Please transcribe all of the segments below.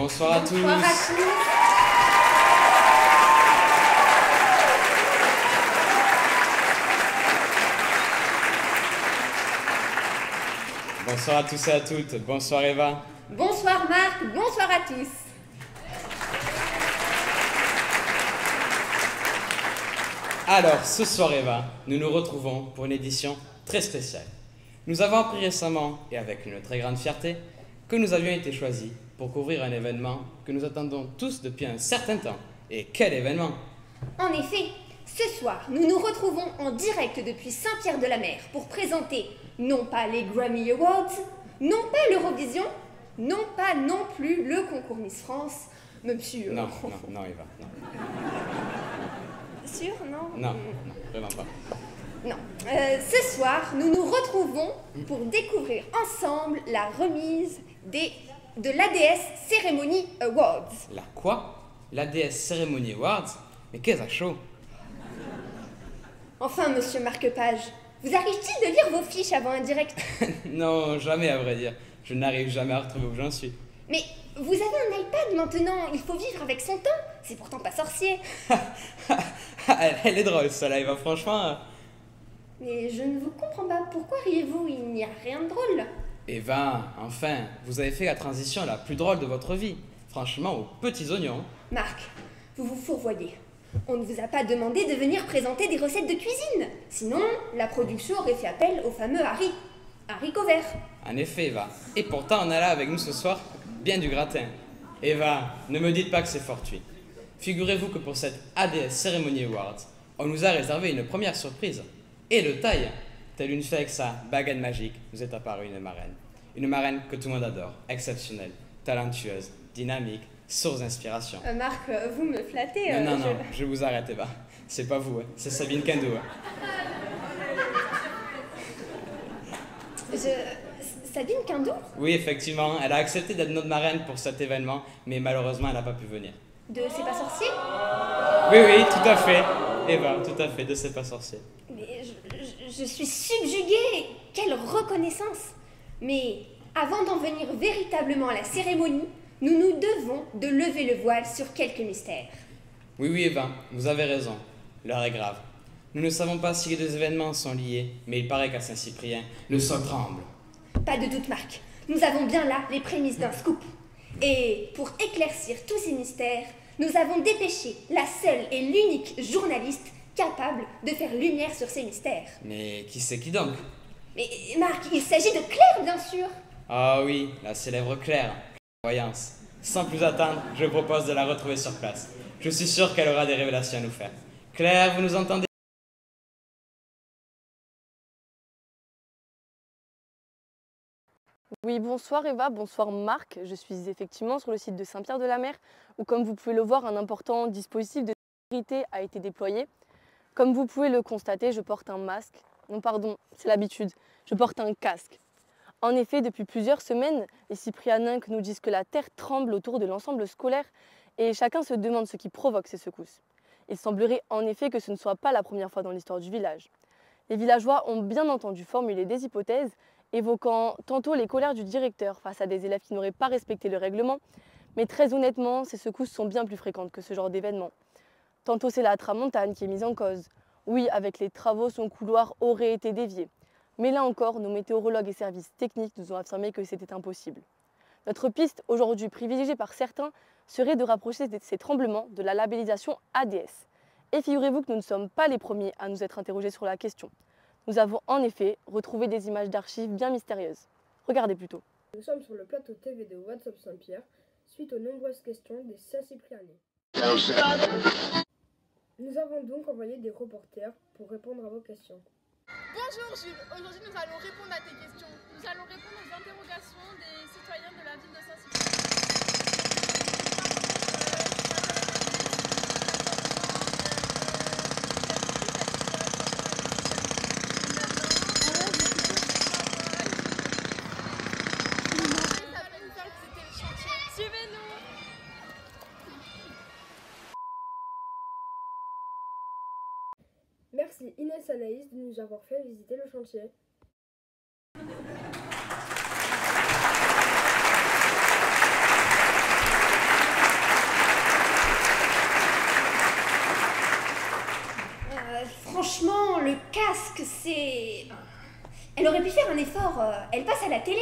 Bonsoir à tous. Bonsoir à tous. Bonsoir à tous et à toutes. Bonsoir Eva. Bonsoir Marc. Bonsoir à tous. Alors, ce soir Eva, nous nous retrouvons pour une édition très spéciale. Nous avons appris récemment, et avec une très grande fierté, que nous avions été choisis pour couvrir un événement que nous attendons tous depuis un certain temps. Et quel événement! En effet, ce soir, nous nous retrouvons en direct depuis Saint-Pierre-de-la-Mer pour présenter non pas les Grammy Awards, non pas l'Eurovision, non pas non plus le concours Miss France, même si... Non, Eva, non. Sûr, non? Non, vraiment pas. Non. Ce soir, nous nous retrouvons pour découvrir ensemble la remise de l'ADS Ceremony Awards. La quoi? L'ADS Ceremony Awards? Mais qu'est-ce à chaud? Enfin, monsieur Marque-Page, vous arrive-t-il de lire vos fiches avant un direct? Non, jamais à vrai dire. Je n'arrive jamais à retrouver où j'en suis. Mais vous avez un iPad maintenant, il faut vivre avec son temps. C'est pourtant pas sorcier. Elle est drôle, celle-là, Eva, franchement. Mais je ne vous comprends pas. Pourquoi riez-vous? Il n'y a rien de drôle. Eva, enfin, vous avez fait la transition la plus drôle de votre vie. Franchement, aux petits oignons. Marc, vous vous fourvoyez. On ne vous a pas demandé de venir présenter des recettes de cuisine. Sinon, la production aurait fait appel au fameux haricot vert. En effet, Eva. Et pourtant, on a là avec nous ce soir bien du gratin. Eva, ne me dites pas que c'est fortuit. Figurez-vous que pour cette ADS Ceremony Awards, on nous a réservé une première surprise. Et de taille, telle une fée avec sa baguette magique, nous est apparue une marraine. Une marraine que tout le monde adore, exceptionnelle, talentueuse, dynamique, source d'inspiration. Marc, vous me flattez. Non, je vous arrête, Eva. C'est pas vous, hein. C'est Sabine Kendo. Sabine Kendo? Oui, effectivement, elle a accepté d'être notre marraine pour cet événement, mais malheureusement, elle n'a pas pu venir. De C'est pas sorcier? Oui, tout à fait. Eva, tout à fait, de C'est pas sorcier. Mais je suis subjuguée. Quelle reconnaissance. Mais avant d'en venir véritablement à la cérémonie, nous nous devons de lever le voile sur quelques mystères. Oui, Eva, vous avez raison. L'heure est grave. Nous ne savons pas si les deux événements sont liés, mais il paraît qu'à Saint-Cyprien, le sol tremble. Pas de doute, Marc. Nous avons bien là les prémices d'un scoop. Et pour éclaircir tous ces mystères, nous avons dépêché la seule et l'unique journaliste capable de faire lumière sur ces mystères. Mais qui c'est qui donc? Mais Marc, il s'agit de Claire, bien sûr. Ah oui, la célèbre Claire. Voyance. Sans plus attendre, je propose de la retrouver sur place. Je suis sûr qu'elle aura des révélations à nous faire. Claire, vous nous entendez? Oui, bonsoir Eva, bonsoir Marc. Je suis effectivement sur le site de Saint-Pierre-de-la-Mer où, comme vous pouvez le voir, un important dispositif de sécurité a été déployé. Comme vous pouvez le constater, je porte un masque. Non, pardon, c'est l'habitude. Je porte un casque. En effet, depuis plusieurs semaines, les Cyprianinques nous disent que la terre tremble autour de l'ensemble scolaire et chacun se demande ce qui provoque ces secousses. Il semblerait en effet que ce ne soit pas la première fois dans l'histoire du village. Les villageois ont bien entendu formuler des hypothèses évoquant tantôt les colères du directeur face à des élèves qui n'auraient pas respecté le règlement, mais très honnêtement, ces secousses sont bien plus fréquentes que ce genre d'événement. Tantôt c'est la tramontane qui est mise en cause. Oui, avec les travaux, son couloir aurait été dévié. Mais là encore, nos météorologues et services techniques nous ont affirmé que c'était impossible. Notre piste, aujourd'hui privilégiée par certains, serait de rapprocher ces tremblements de la labellisation ADS. Et figurez-vous que nous ne sommes pas les premiers à nous être interrogés sur la question. Nous avons en effet retrouvé des images d'archives bien mystérieuses. Regardez plutôt. Nous sommes sur le plateau TV de WhatsApp Saint-Pierre, suite aux nombreuses questions des Saint-Cyprianais. Nous avons donc envoyé des reporters pour répondre à vos questions. Bonjour Jules, aujourd'hui nous allons répondre à tes questions. Nous allons répondre aux interrogations des citoyens de la ville de Saint-Cyprien. Suivez-nous. Merci Inès Anaïs de nous avoir fait visiter le chantier. franchement, le casque, c'est... Elle aurait pu faire un effort, elle passe à la télé.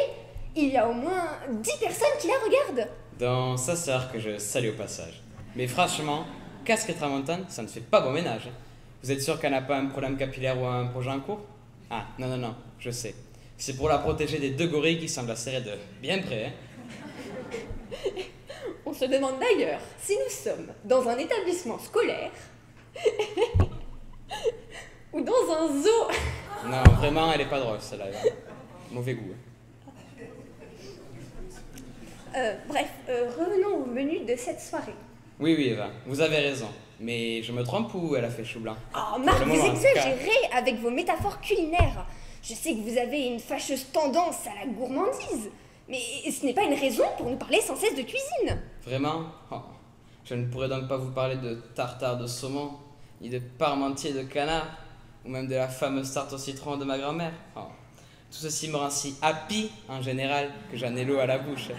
Il y a au moins 10 personnes qui la regardent. Dans sa sœur que je salue au passage. Mais franchement, casque et tramontane, ça ne fait pas bon ménage. Vous êtes sûr qu'elle n'a pas un problème capillaire ou un projet en cours? Ah, non, je sais. C'est pour la protéger des 2 gorilles qui semblent la serrer de bien près. On se demande d'ailleurs si nous sommes dans un établissement scolaire ou dans un zoo. Non, vraiment, elle est pas drôle, celle-là. Mauvais goût. Bref, revenons au menu de cette soirée. Oui, Eva, vous avez raison. Mais je me trompe ou elle a fait chou blanc? Oh, Marc, Pour le vous moment, en tout cas. exagérez avec vos métaphores culinaires. Je sais que vous avez une fâcheuse tendance à la gourmandise, mais ce n'est pas une raison pour nous parler sans cesse de cuisine. Vraiment? Oh. Je ne pourrais donc pas vous parler de tartare de saumon, ni de parmentier de canard, ou même de la fameuse tarte au citron de ma grand-mère. Oh. Tout ceci me rend si happy, en général, que j'en ai l'eau à la bouche.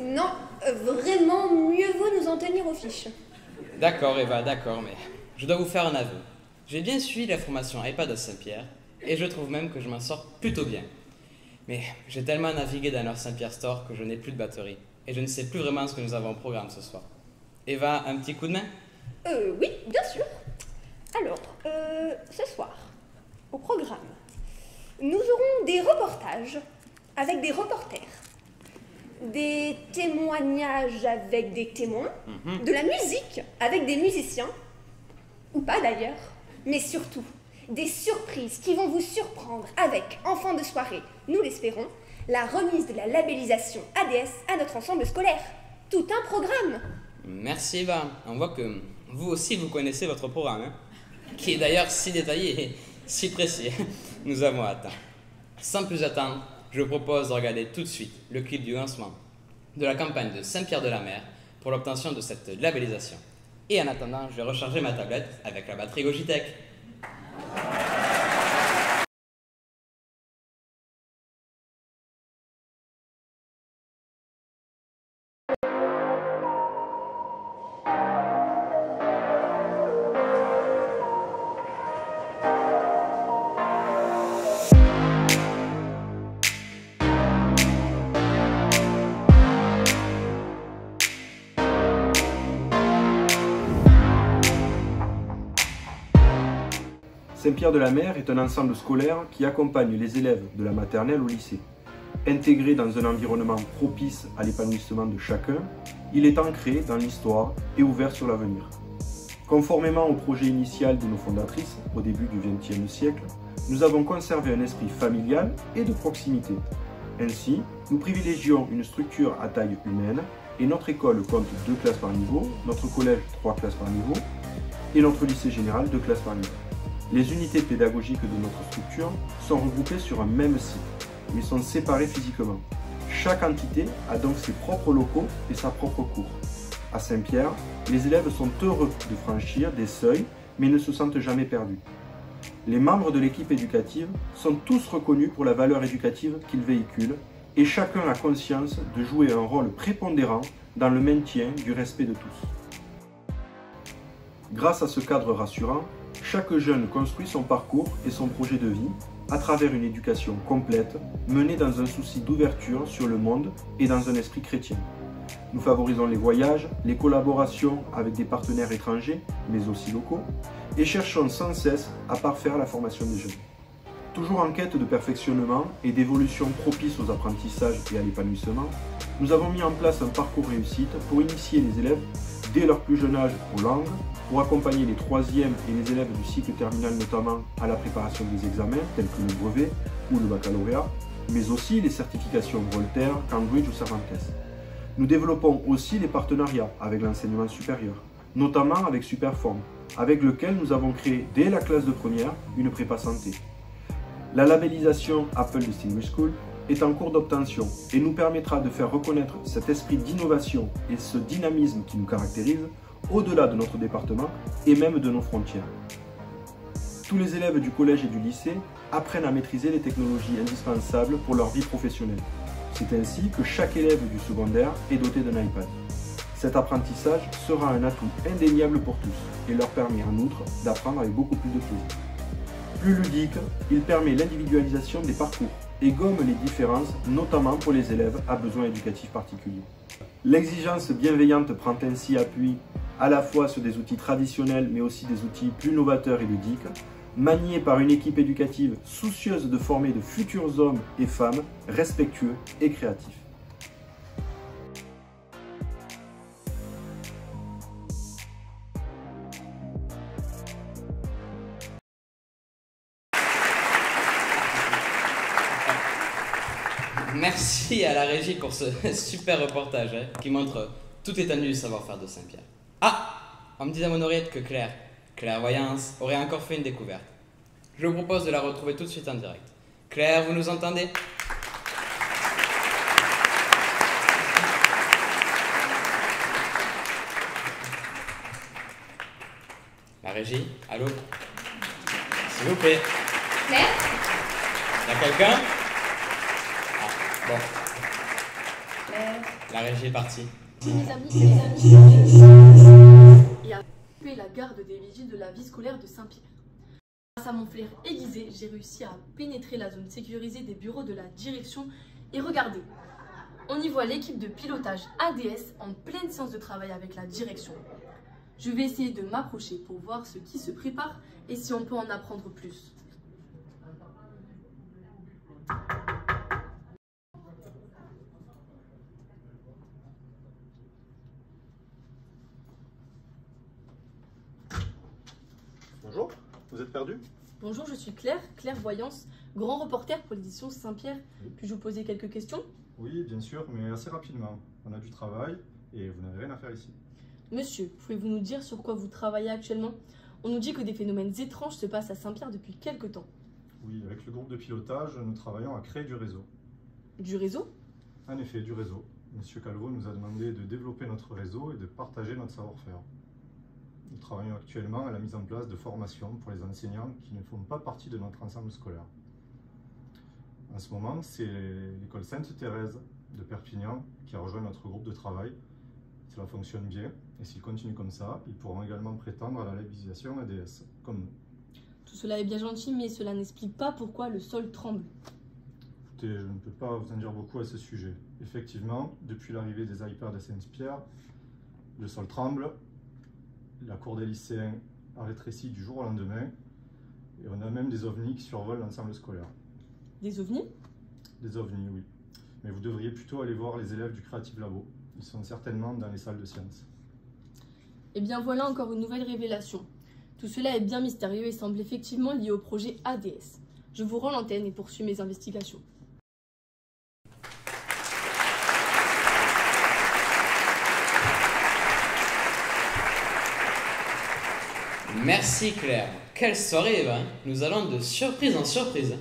Non, vraiment, mieux vaut nous en tenir aux fiches. D'accord, Eva, d'accord, mais je dois vous faire un aveu. J'ai bien suivi la formation iPad à Saint-Pierre, et je trouve même que je m'en sors plutôt bien. Mais j'ai tellement navigué dans leur Saint-Pierre Store que je n'ai plus de batterie, et je ne sais plus vraiment ce que nous avons au programme ce soir. Eva, un petit coup de main? Oui, bien sûr. Alors, ce soir, au programme, nous aurons des reportages avec des reporters, des témoignages avec des témoins, de la musique avec des musiciens, ou pas d'ailleurs, mais surtout des surprises qui vont vous surprendre avec, en fin de soirée, nous l'espérons, la remise de la labellisation ADS à notre ensemble scolaire. Tout un programme. Merci Eva, on voit que vous aussi vous connaissez votre programme, hein, qui est d'ailleurs si détaillé et si précis. Nous avons hâte. Sans plus attendre, je vous propose de regarder tout de suite le clip du lancement de la campagne de Saint-Pierre-de-la-Mer pour l'obtention de cette labellisation. Et en attendant, je vais recharger ma tablette avec la batterie Logitech. Saint-Pierre-de-la-Mer est un ensemble scolaire qui accompagne les élèves de la maternelle au lycée. Intégré dans un environnement propice à l'épanouissement de chacun, il est ancré dans l'histoire et ouvert sur l'avenir. Conformément au projet initial de nos fondatrices, au début du XXe siècle, nous avons conservé un esprit familial et de proximité. Ainsi, nous privilégions une structure à taille humaine et notre école compte 2 classes par niveau, notre collège 3 classes par niveau et notre lycée général 2 classes par niveau. Les unités pédagogiques de notre structure sont regroupées sur un même site, mais sont séparées physiquement. Chaque entité a donc ses propres locaux et sa propre cour. À Saint-Pierre, les élèves sont heureux de franchir des seuils, mais ne se sentent jamais perdus. Les membres de l'équipe éducative sont tous reconnus pour la valeur éducative qu'ils véhiculent, et chacun a conscience de jouer un rôle prépondérant dans le maintien du respect de tous. Grâce à ce cadre rassurant, chaque jeune construit son parcours et son projet de vie à travers une éducation complète, menée dans un souci d'ouverture sur le monde et dans un esprit chrétien. Nous favorisons les voyages, les collaborations avec des partenaires étrangers, mais aussi locaux, et cherchons sans cesse à parfaire la formation des jeunes. Toujours en quête de perfectionnement et d'évolution propice aux apprentissages et à l'épanouissement, nous avons mis en place un parcours réussite pour initier les élèves dès leur plus jeune âge aux langues, pour accompagner les 3e et les élèves du cycle terminal notamment à la préparation des examens tels que le brevet ou le baccalauréat, mais aussi les certifications Voltaire, Cambridge ou Cervantes. Nous développons aussi les partenariats avec l'enseignement supérieur, notamment avec Superform, avec lequel nous avons créé dès la classe de première une prépa santé. La labellisation Apple Distinguished School est en cours d'obtention et nous permettra de faire reconnaître cet esprit d'innovation et ce dynamisme qui nous caractérise au-delà de notre département et même de nos frontières. Tous les élèves du collège et du lycée apprennent à maîtriser les technologies indispensables pour leur vie professionnelle. C'est ainsi que chaque élève du secondaire est doté d'un iPad. Cet apprentissage sera un atout indéniable pour tous et leur permet en outre d'apprendre avec beaucoup plus de plaisir. Plus ludique, il permet l'individualisation des parcours et gomme les différences, notamment pour les élèves à besoins éducatifs particuliers. L'exigence bienveillante prend ainsi appui à la fois sur des outils traditionnels mais aussi des outils plus novateurs et ludiques, maniés par une équipe éducative soucieuse de former de futurs hommes et femmes respectueux et créatifs. Merci à la régie pour ce super reportage qui montre toute l'étendue du savoir-faire de Saint-Pierre. Ah, on me dit à mon oreillette que Clairvoyance, aurait encore fait une découverte. Je vous propose de la retrouver tout de suite en direct. Claire, vous nous entendez? La régie, allô? S'il vous plaît. Claire? Y a quelqu'un? Bon, Claire? la régie est partie. Mes amis, et à occuper la garde des vigiles de la vie scolaire de Saint-Pierre. Grâce à mon flair aiguisé, j'ai réussi à pénétrer la zone sécurisée des bureaux de la direction et regardez, on y voit l'équipe de pilotage ADS en pleine séance de travail avec la direction. Je vais essayer de m'approcher pour voir ce qui se prépare et si on peut en apprendre plus. Bonjour, vous êtes perdu? Bonjour, je suis Claire, Clairvoyance, grand reporter pour l'édition Saint-Pierre. Puis-je vous poser quelques questions? Oui, bien sûr, mais assez rapidement. On a du travail et vous n'avez rien à faire ici. Monsieur, pouvez-vous nous dire sur quoi vous travaillez actuellement? On nous dit que des phénomènes étranges se passent à Saint-Pierre depuis quelque temps. Oui, avec le groupe de pilotage, nous travaillons à créer du réseau. Du réseau? En effet, du réseau. Monsieur Calvo nous a demandé de développer notre réseau et de partager notre savoir-faire. Nous travaillons actuellement à la mise en place de formations pour les enseignants qui ne font pas partie de notre ensemble scolaire. En ce moment, c'est l'école Sainte-Thérèse de Perpignan qui a rejoint notre groupe de travail. Cela fonctionne bien et s'ils continuent comme ça, ils pourront également prétendre à la labellisation ADS, comme nous. Tout cela est bien gentil, mais cela n'explique pas pourquoi le sol tremble. Écoutez, je ne peux pas vous en dire beaucoup à ce sujet. Effectivement, depuis l'arrivée des iPads à Saint-Pierre, le sol tremble, la cour des lycéens a rétréci du jour au lendemain et on a même des ovnis qui survolent l'ensemble scolaire. Des ovnis? Des ovnis, oui. Mais vous devriez plutôt aller voir les élèves du Creative Labo. Ils sont certainement dans les salles de sciences. Eh bien voilà encore une nouvelle révélation. Tout cela est bien mystérieux et semble effectivement lié au projet ADS. Je vous rends l'antenne et poursuis mes investigations. Merci Claire. Quelle soirée, Eva. Nous allons de surprise en surprise.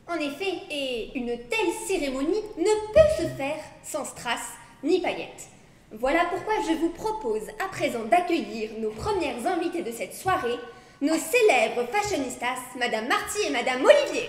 En effet, et une telle cérémonie ne peut se faire sans strass ni paillettes. Voilà pourquoi je vous propose à présent d'accueillir nos premières invitées de cette soirée, nos célèbres fashionistas, Madame Marty et Madame Olivier.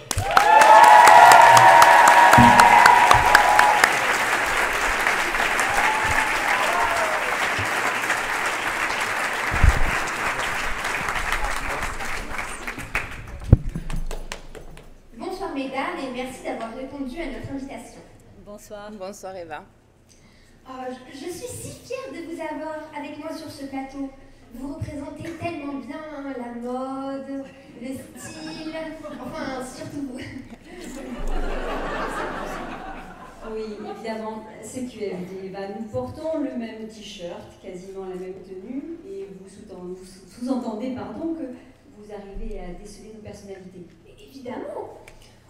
Bonsoir mesdames et merci d'avoir répondu à notre invitation. Bonsoir. Bonsoir Eva. Je suis si fière de vous avoir avec moi sur ce plateau. Vous représentez tellement bien la mode, le style, enfin surtout vous. Oui, évidemment, c'est QFD. Eva. Nous portons le même t-shirt, quasiment la même tenue, et vous sous-entendez que vous arrivez à déceler nos personnalités. Évidemment.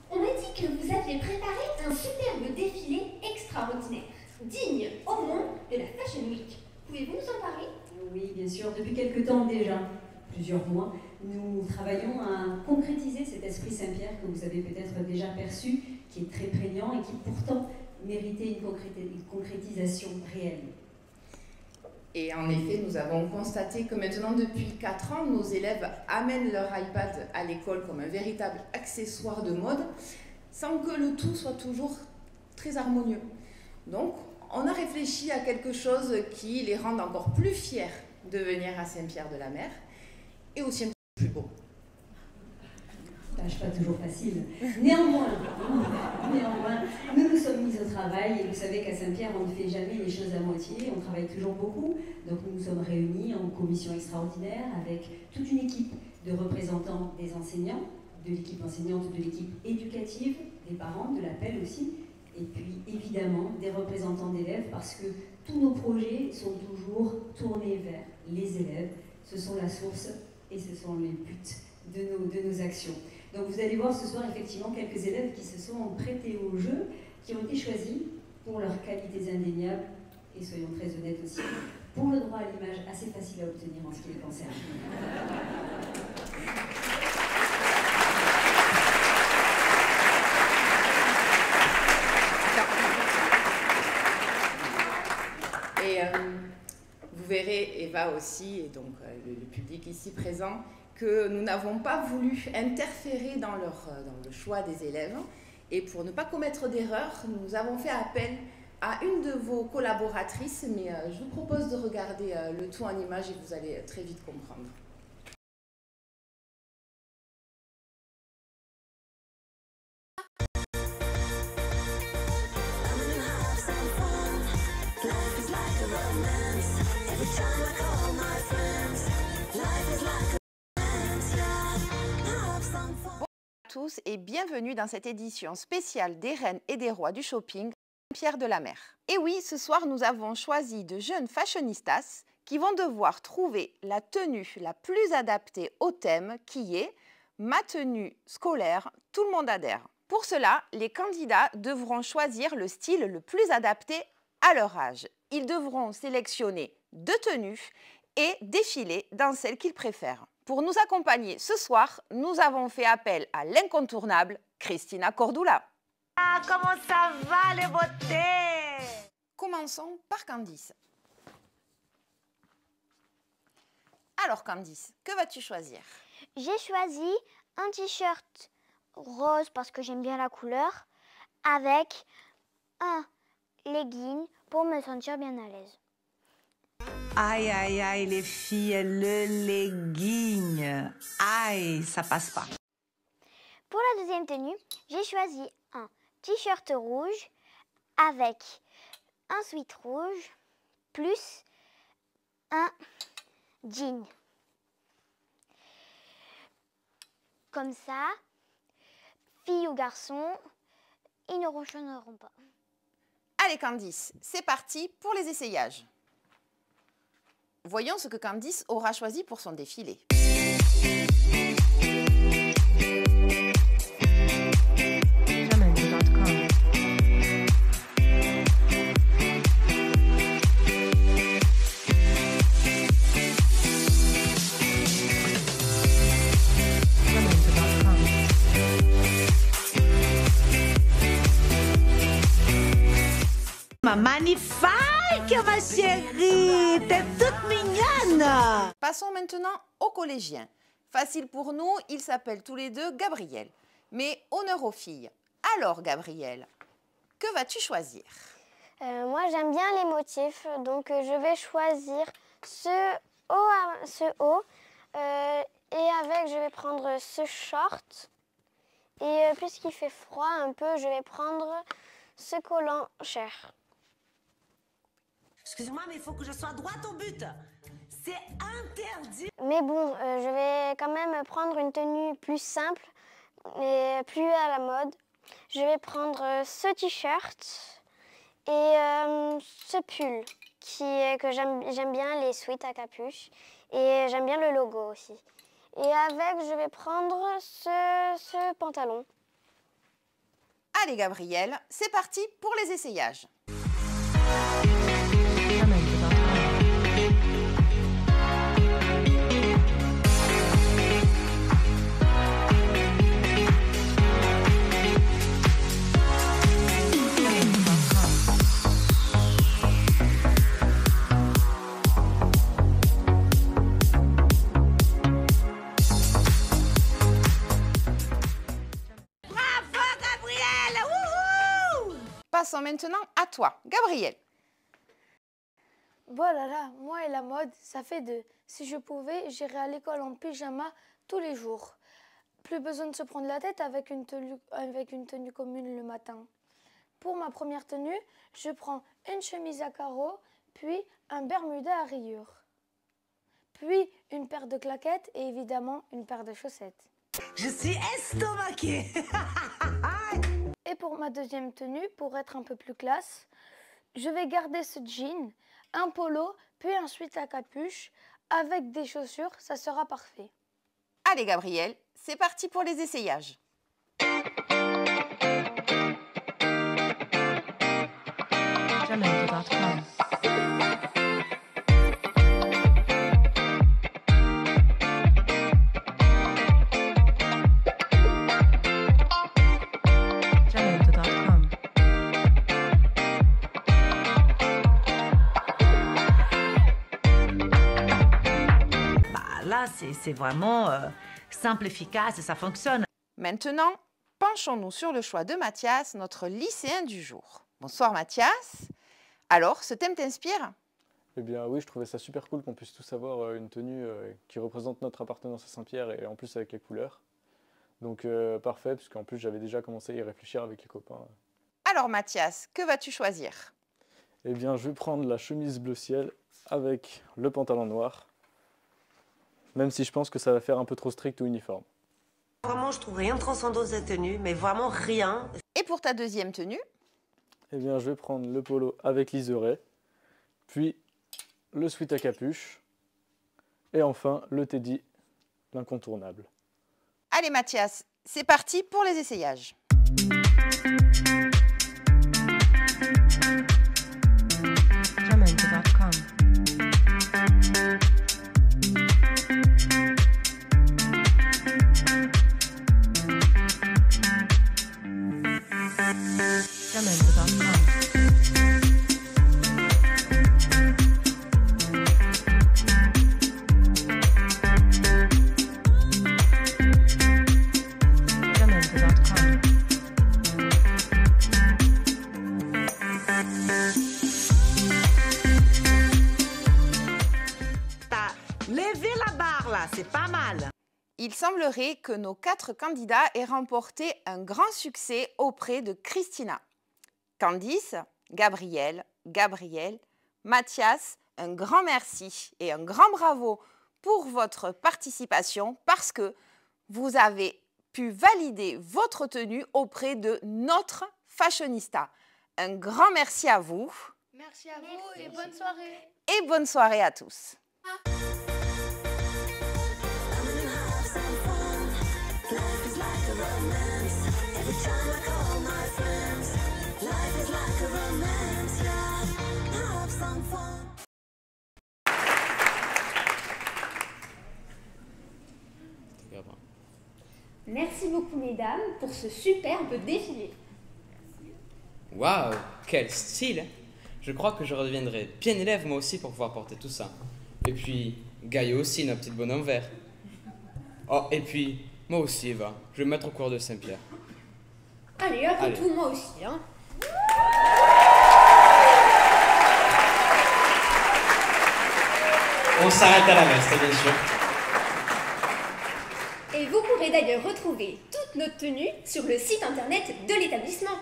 On m'a dit que vous aviez préparé un superbe défilé extraordinaire, digne au moins de la Fashion Week. Pouvez-vous nous en parler? Oui, bien sûr. Depuis quelque temps déjà, plusieurs mois, nous travaillons à concrétiser cet esprit Saint-Pierre que vous avez peut-être déjà perçu, qui est très prégnant et qui pourtant méritait une concrétisation réelle. Et en effet, nous avons constaté que maintenant, depuis 4 ans, nos élèves amènent leur iPad à l'école comme un véritable accessoire de mode, sans que le tout soit toujours très harmonieux. Donc, on a réfléchi à quelque chose qui les rende encore plus fiers de venir à Saint-Pierre-de-la-Mer, et aussi un peu plus beau. Tâche pas toujours facile. Néanmoins, nous nous sommes mis au travail, et vous savez qu'à Saint-Pierre, on ne fait jamais les choses à moitié, on travaille toujours beaucoup. Donc nous nous sommes réunis en commission extraordinaire avec toute une équipe de représentants des enseignants, de l'équipe enseignante, de l'équipe éducative, des parents, de l'appel aussi, et puis évidemment des représentants d'élèves, parce que tous nos projets sont toujours tournés vers les élèves. Ce sont la source et ce sont les buts de nos actions. Donc vous allez voir ce soir effectivement quelques élèves qui se sont prêtés au jeu, qui ont été choisis pour leurs qualités indéniables et, soyons très honnêtes aussi, pour le droit à l'image assez facile à obtenir en ce qui les concerne. Et vous verrez, Eva aussi, et donc le public ici présent, que nous n'avons pas voulu interférer dans le choix des élèves. Et pour ne pas commettre d'erreur, nous avons fait appel à une de vos collaboratrices, mais je vous propose de regarder le tout en image et vous allez très vite comprendre. Tous et bienvenue dans cette édition spéciale des Reines et des Rois du shopping Saint-Pierre-de-la-Mer. Et oui, ce soir nous avons choisi de jeunes fashionistas qui vont devoir trouver la tenue la plus adaptée au thème qui est « Ma tenue scolaire, tout le monde adhère ». Pour cela, les candidats devront choisir le style le plus adapté à leur âge. Ils devront sélectionner 2 tenues et défiler dans celle qu'ils préfèrent. Pour nous accompagner ce soir, nous avons fait appel à l'incontournable Christina Cordula. Ah, comment ça va les beautés? Commençons par Candice. Alors Candice, que vas-tu choisir? J'ai choisi un t-shirt rose parce que j'aime bien la couleur, avec un legging pour me sentir bien à l'aise. Aïe, aïe, aïe, les filles, le legging. Aïe, ça passe pas. Pour la deuxième tenue, j'ai choisi un t-shirt rouge avec un sweat rouge plus un jean. Comme ça, filles ou garçons, ils ne ronchonneront pas. Allez Candice, c'est parti pour les essayages. Voyons ce que Candice aura choisi pour son défilé. Magnifique, ma chérie, t'es toute mignonne. Passons maintenant aux collégiens. Facile pour nous, ils s'appellent tous les deux Gabriel. Mais honneur aux filles. Alors Gabriel, que vas-tu choisir? Moi j'aime bien les motifs, donc je vais choisir ce haut et avec je vais prendre ce short. Et puisqu'il fait froid un peu, je vais prendre ce collant cher. Excuse-moi, mais il faut que je sois droite au but. C'est interdit. Mais bon, je vais quand même prendre une tenue plus simple, mais plus à la mode. Je vais prendre ce t-shirt et ce pull que j'aime bien, les sweats à capuche. Et j'aime bien le logo aussi. Et avec, je vais prendre ce pantalon. Allez Gabriel, c'est parti pour les essayages. passons maintenant à toi, Gabriel. Voilà, moi et la mode, ça fait deux. Si je pouvais, j'irais à l'école en pyjama tous les jours. Plus besoin de se prendre la tête avec une tenue commune le matin. Pour ma première tenue, je prends une chemise à carreaux, puis un bermuda à rayures. Puis une paire de claquettes et évidemment une paire de chaussettes. Je suis estomaquée. Et pour ma deuxième tenue, pour être un peu plus classe, je vais garder ce jean, un polo, puis ensuite la capuche. Avec des chaussures, ça sera parfait. Allez Gabriel, c'est parti pour les essayages. Jamendo.com. Jamendo.com. Là, c'est vraiment simple, efficace et ça fonctionne. Maintenant, penchons-nous sur le choix de Mathias, notre lycéen du jour. Bonsoir Mathias. Alors, ce thème t'inspire? Eh bien oui, je trouvais ça super cool qu'on puisse tous avoir une tenue qui représente notre appartenance à Saint-Pierre et en plus avec les couleurs. Donc parfait, parce qu'en plus j'avais déjà commencé à y réfléchir avec les copains. Alors Mathias, que vas-tu choisir? Eh bien je vais prendre la chemise bleu ciel avec le pantalon noir. Même si je pense que ça va faire un peu trop strict ou uniforme. Vraiment, je trouve rien de transcendant de cette tenue, mais vraiment rien. Et pour ta deuxième tenue? Eh bien, je vais prendre le polo avec liseré, puis le sweat à capuche, et enfin le teddy, l'incontournable. Allez Mathias, c'est parti pour les essayages. Jamendo.com. Levez la barre là, c'est pas mal. Il semblerait que nos 4 candidats aient remporté un grand succès auprès de Christina. Candice, Gabriel, Mathias, un grand merci et un grand bravo pour votre participation parce que vous avez pu valider votre tenue auprès de notre fashionista. Un grand merci à vous. Merci à vous et bonne soirée. Et bonne soirée à tous. Merci beaucoup mesdames pour ce superbe défilé. Waouh, quel style! Je crois que je redeviendrai bien élève moi aussi pour pouvoir porter tout ça. Et puis, Gaïa aussi, notre petite bonhomme vert. Oh, et puis, moi aussi Eva, je vais me mettre au cours de Saint-Pierre. Allez, après tout, moi aussi, hein. On s'arrête à la veste, bien sûr. Et vous pourrez d'ailleurs retrouver toutes nos tenues sur le site internet de l'établissement.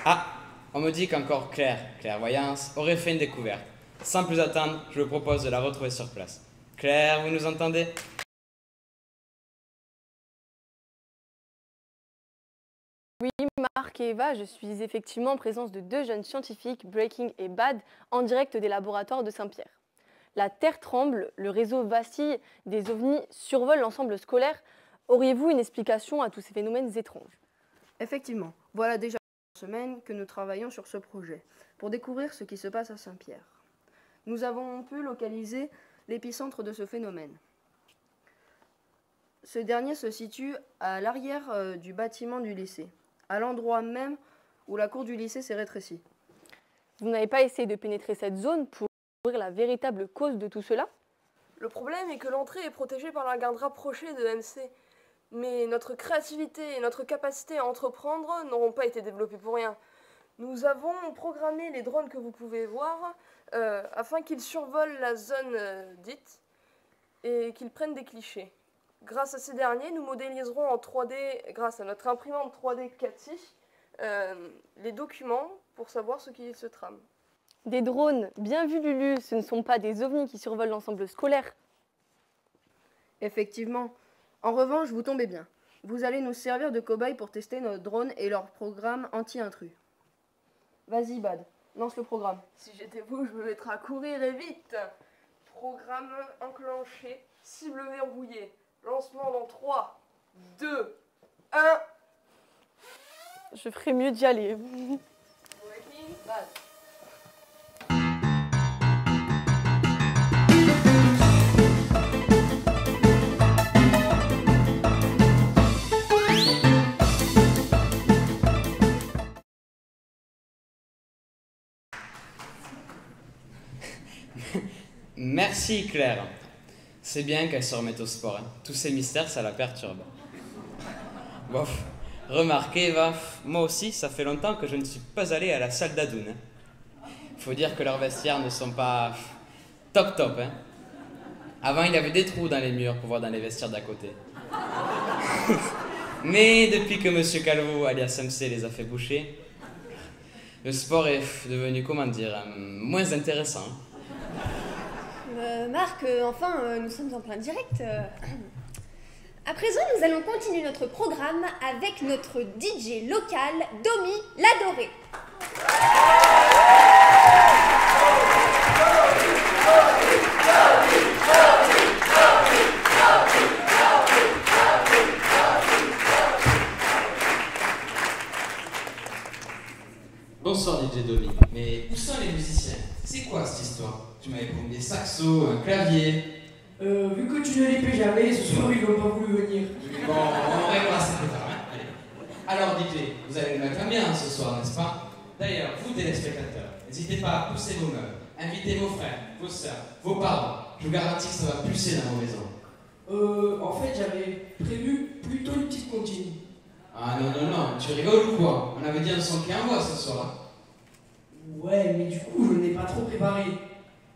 Ah, on me dit qu'encore Clairvoyance, aurait fait une découverte. Sans plus attendre, je vous propose de la retrouver sur place. Claire, vous nous entendez? Oui, Marc et Eva, je suis effectivement en présence de 2 jeunes scientifiques, Breaking et Bad, en direct des laboratoires de Saint-Pierre. La Terre tremble, le réseau vacille, des ovnis survolent l'ensemble scolaire. Auriez-vous une explication à tous ces phénomènes étranges? Effectivement, voilà déjà une semaine que nous travaillons sur ce projet, pour découvrir ce qui se passe à Saint-Pierre. Nous avons pu localiser l'épicentre de ce phénomène. Ce dernier se situe à l'arrière du bâtiment du lycée, à l'endroit même où la cour du lycée s'est rétrécie. Vous n'avez pas essayé de pénétrer cette zone pour découvrir la véritable cause de tout cela? Le problème est que l'entrée est protégée par la garde rapprochée de MC. Mais notre créativité et notre capacité à entreprendre n'auront pas été développées pour rien. Nous avons programmé les drones que vous pouvez voir afin qu'ils survolent la zone dite et qu'ils prennent des clichés. Grâce à ces derniers, nous modéliserons en 3D, grâce à notre imprimante 3D Cathy, les documents pour savoir ce qui se trame. Des drones, bien vu Lulu, ce ne sont pas des ovnis qui survolent l'ensemble scolaire. Effectivement. En revanche, vous tombez bien. Vous allez nous servir de cobayes pour tester nos drones et leur programme anti-intrus. Vas-y, Bad, lance le programme. Si j'étais vous, je me mettrais à courir et vite. Programme enclenché, cible verrouillée. Lancement dans 3, 2, 1. Je ferais mieux d'y aller. Bad. Merci Claire. C'est bien qu'elle se remette au sport. Hein. Tous ces mystères, ça la perturbe. Bon, remarquez Eva, moi aussi, ça fait longtemps que je ne suis pas allé à la salle d'Adoun. Hein. Faut dire que leurs vestiaires ne sont pas top. Hein. Avant, il y avait des trous dans les murs pour voir dans les vestiaires d'à côté. Mais depuis que Monsieur Calvo, alias MC, les a fait boucher, le sport est devenu, comment dire, moins intéressant. Marc, enfin, nous sommes en plein direct. À présent, nous allons continuer notre programme avec notre DJ local, Domi l'Adoré. Bonsoir DJ Domi, mais où sont les musiciens? C'est quoi cette histoire? Tu m'avais promis des saxos, un clavier. Vu que tu ne les paies jamais, ce soir ils n'ont pas voulu venir. Bon, on réglera ça plus tard, hein. Allez. Alors DJ, vous allez nous mettre bien ce soir, n'est-ce pas? D'ailleurs, vous téléspectateurs, n'hésitez pas à pousser vos meubles, invitez vos frères, vos sœurs, vos parents. Je vous garantis que ça va pulser dans vos maisons. En fait, j'avais prévu plutôt une petite comptine. Ah non, tu rigoles ou quoi? On avait dit un son qui envoie ce soir. Ouais, mais du coup, je n'ai pas trop préparé.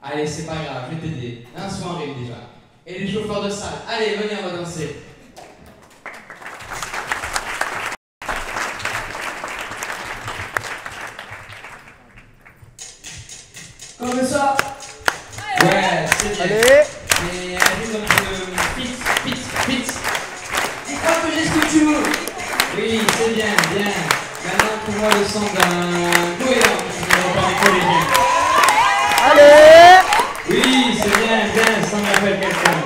Allez, c'est pas grave, je vais t'aider. Un soin arrive déjà. Et les chauffeurs de salle, allez, venez, on va danser. Comme ça. Ouais, c'est bien. Allez. Et allez, donc, pit. Dis-moi que j'ai ce que tu veux. Oui, c'est bien. Maintenant, pour moi, le son d'un goéland, si je ne pas les collégiens. Allez. Oui, c'est bien, ça me rappelle quelqu'un.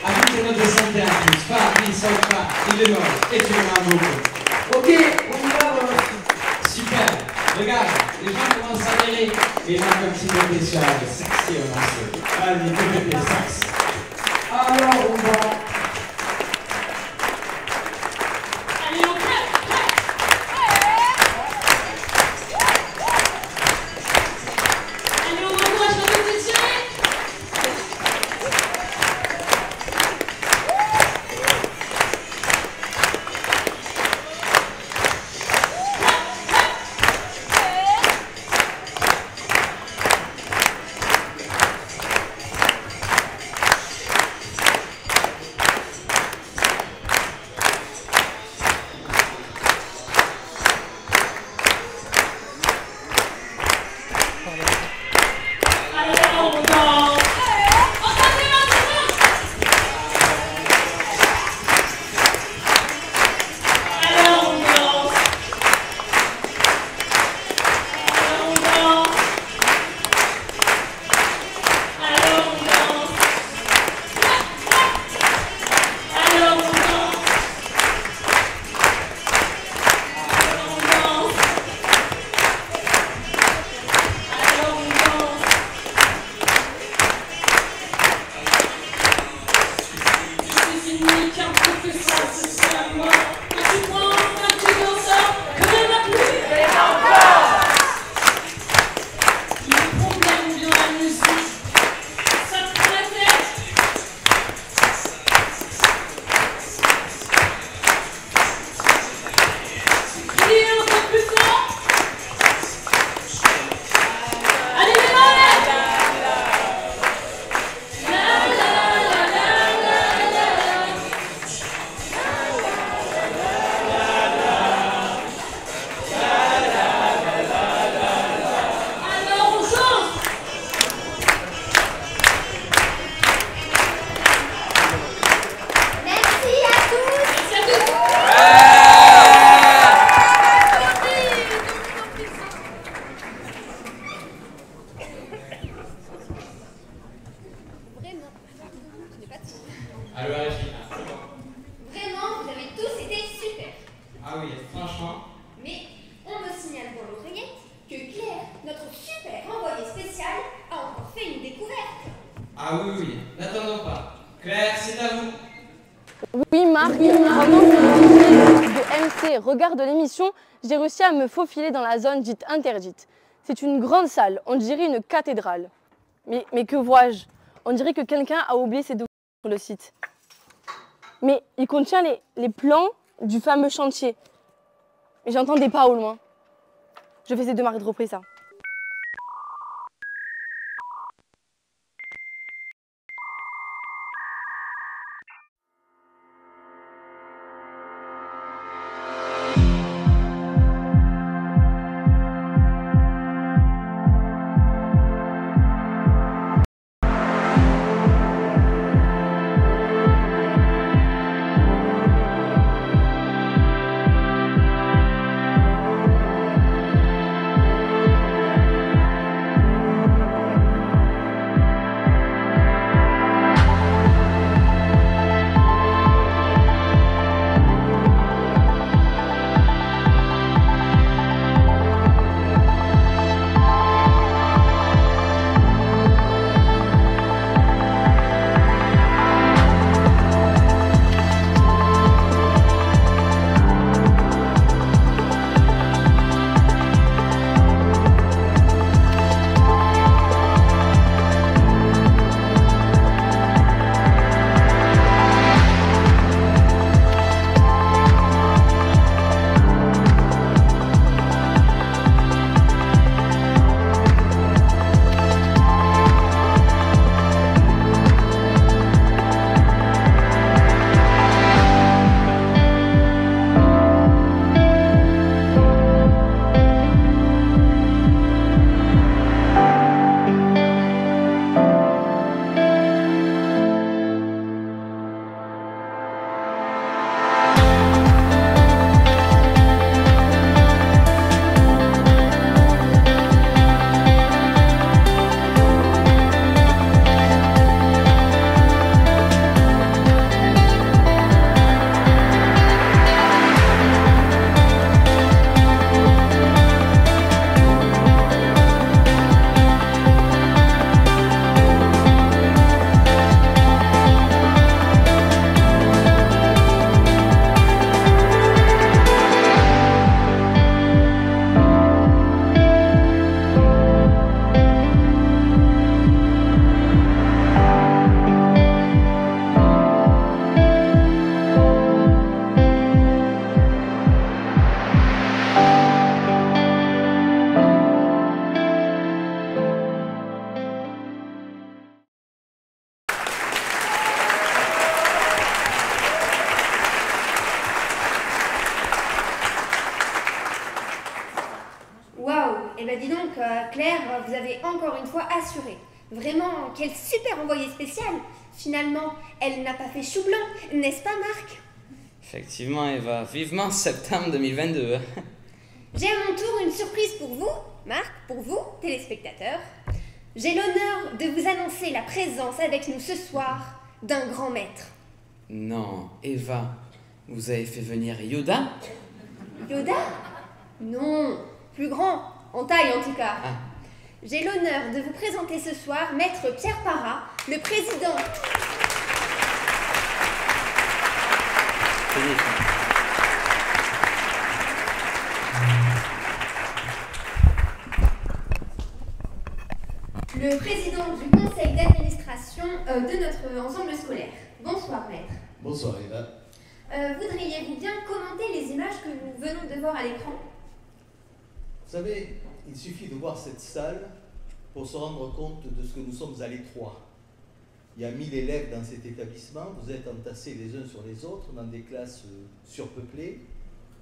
Ajoutez notre santé en plus. Fa, mi, sol, fa, mi bémol, et tu le mets beaucoup. Ok, on y va. Super. Regarde, les gens commencent à adhérer. Les gens comme si on était sur la sexy au morceau. Allez, mettez les sax. Alors, on va. Ah oui, n'attendons pas. Claire, c'est à vous. Oui, Marc, pendant que le de MC regarde l'émission, j'ai réussi à me faufiler dans la zone dite interdite. C'est une grande salle, on dirait une cathédrale. Mais que vois-je? On dirait que quelqu'un a oublié ses documents sur le site. Mais il contient les plans du fameux chantier. Mais j'entends des pas au loin. Je vais essayer de m'arrêter de repris ça. Eh ben dis donc, Claire, vous avez encore une fois assuré. Vraiment, quel super envoyé spécial. Finalement, elle n'a pas fait chou blanc, n'est-ce pas Marc? Effectivement, Eva, vivement septembre 2022. J'ai à mon tour une surprise pour vous, Marc, pour vous, téléspectateurs. J'ai l'honneur de vous annoncer la présence avec nous ce soir d'un grand maître. Non, Eva, vous avez fait venir Yoda? Yoda? Non, plus grand, en taille en tout cas. Ah. J'ai l'honneur de vous présenter ce soir Maître Pierre Para, le président. Le président du conseil d'administration de notre ensemble scolaire. Bonsoir Maître. Bonsoir Eva. Voudriez-vous bien commenter les images que nous venons de voir à l'écran? Vous savez, il suffit de voir cette salle pour se rendre compte de ce que nous sommes à l'étroit. Il y a 1000 élèves dans cet établissement, vous êtes entassés les uns sur les autres dans des classes surpeuplées.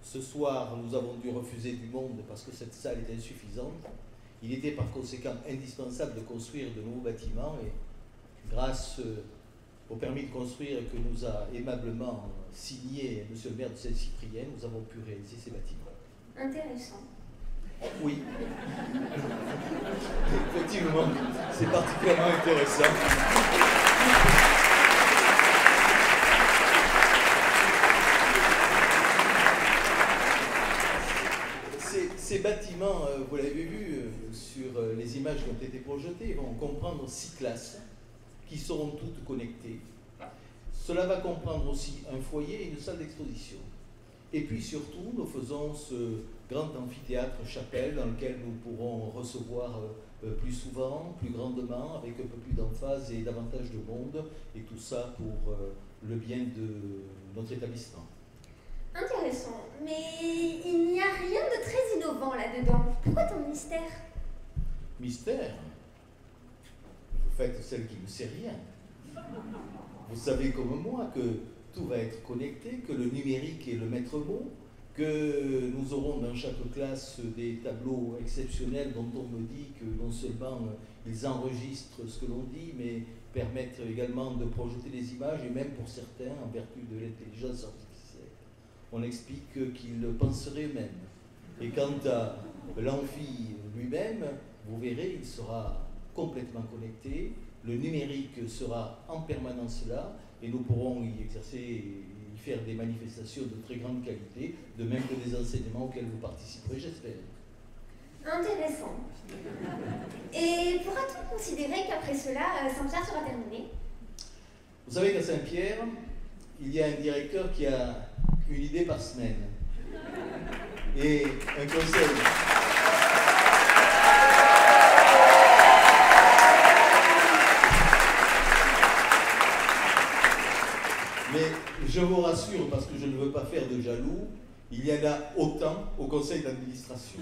Ce soir, nous avons dû refuser du monde parce que cette salle est insuffisante. Il était par conséquent indispensable de construire de nouveaux bâtiments et grâce au permis de construire que nous a aimablement signé M. le maire de Saint-Cyprien, nous avons pu réaliser ces bâtiments. Intéressant. Oui. Effectivement, c'est particulièrement intéressant. Ces bâtiments, vous l'avez vu sur les images qui ont été projetées, vont comprendre 6 classes qui seront toutes connectées. Cela va comprendre aussi un foyer et une salle d'exposition. Et puis surtout, nous faisons ce grand amphithéâtre chapelle dans lequel nous pourrons recevoir plus souvent, plus grandement, avec un peu plus d'emphase et davantage de monde, et tout ça pour le bien de notre établissement. Intéressant, mais il n'y a rien de très innovant là-dedans. Pourquoi tant de mystère? Mystère? Vous faites celle qui ne sait rien. Vous savez comme moi que tout va être connecté, que le numérique est le maître mot, que nous aurons dans chaque classe des tableaux exceptionnels dont on me dit que non seulement ils enregistrent ce que l'on dit, mais permettent également de projeter des images, et même pour certains, en vertu de l'intelligence artificielle. On explique qu'ils penseraient eux-mêmes. Et quant à l'amphi lui-même, vous verrez, il sera complètement connecté, le numérique sera en permanence là, et nous pourrons y exercer et y faire des manifestations de très grande qualité, de même que des enseignements auxquels vous participerez, j'espère. Intéressant. Et pourra-t-on considérer qu'après cela, Saint-Pierre sera terminé? Vous savez qu'à Saint-Pierre, il y a un directeur qui a une idée par semaine. Et un conseil. Mais je vous rassure, parce que je ne veux pas faire de jaloux, il y en a autant au conseil d'administration.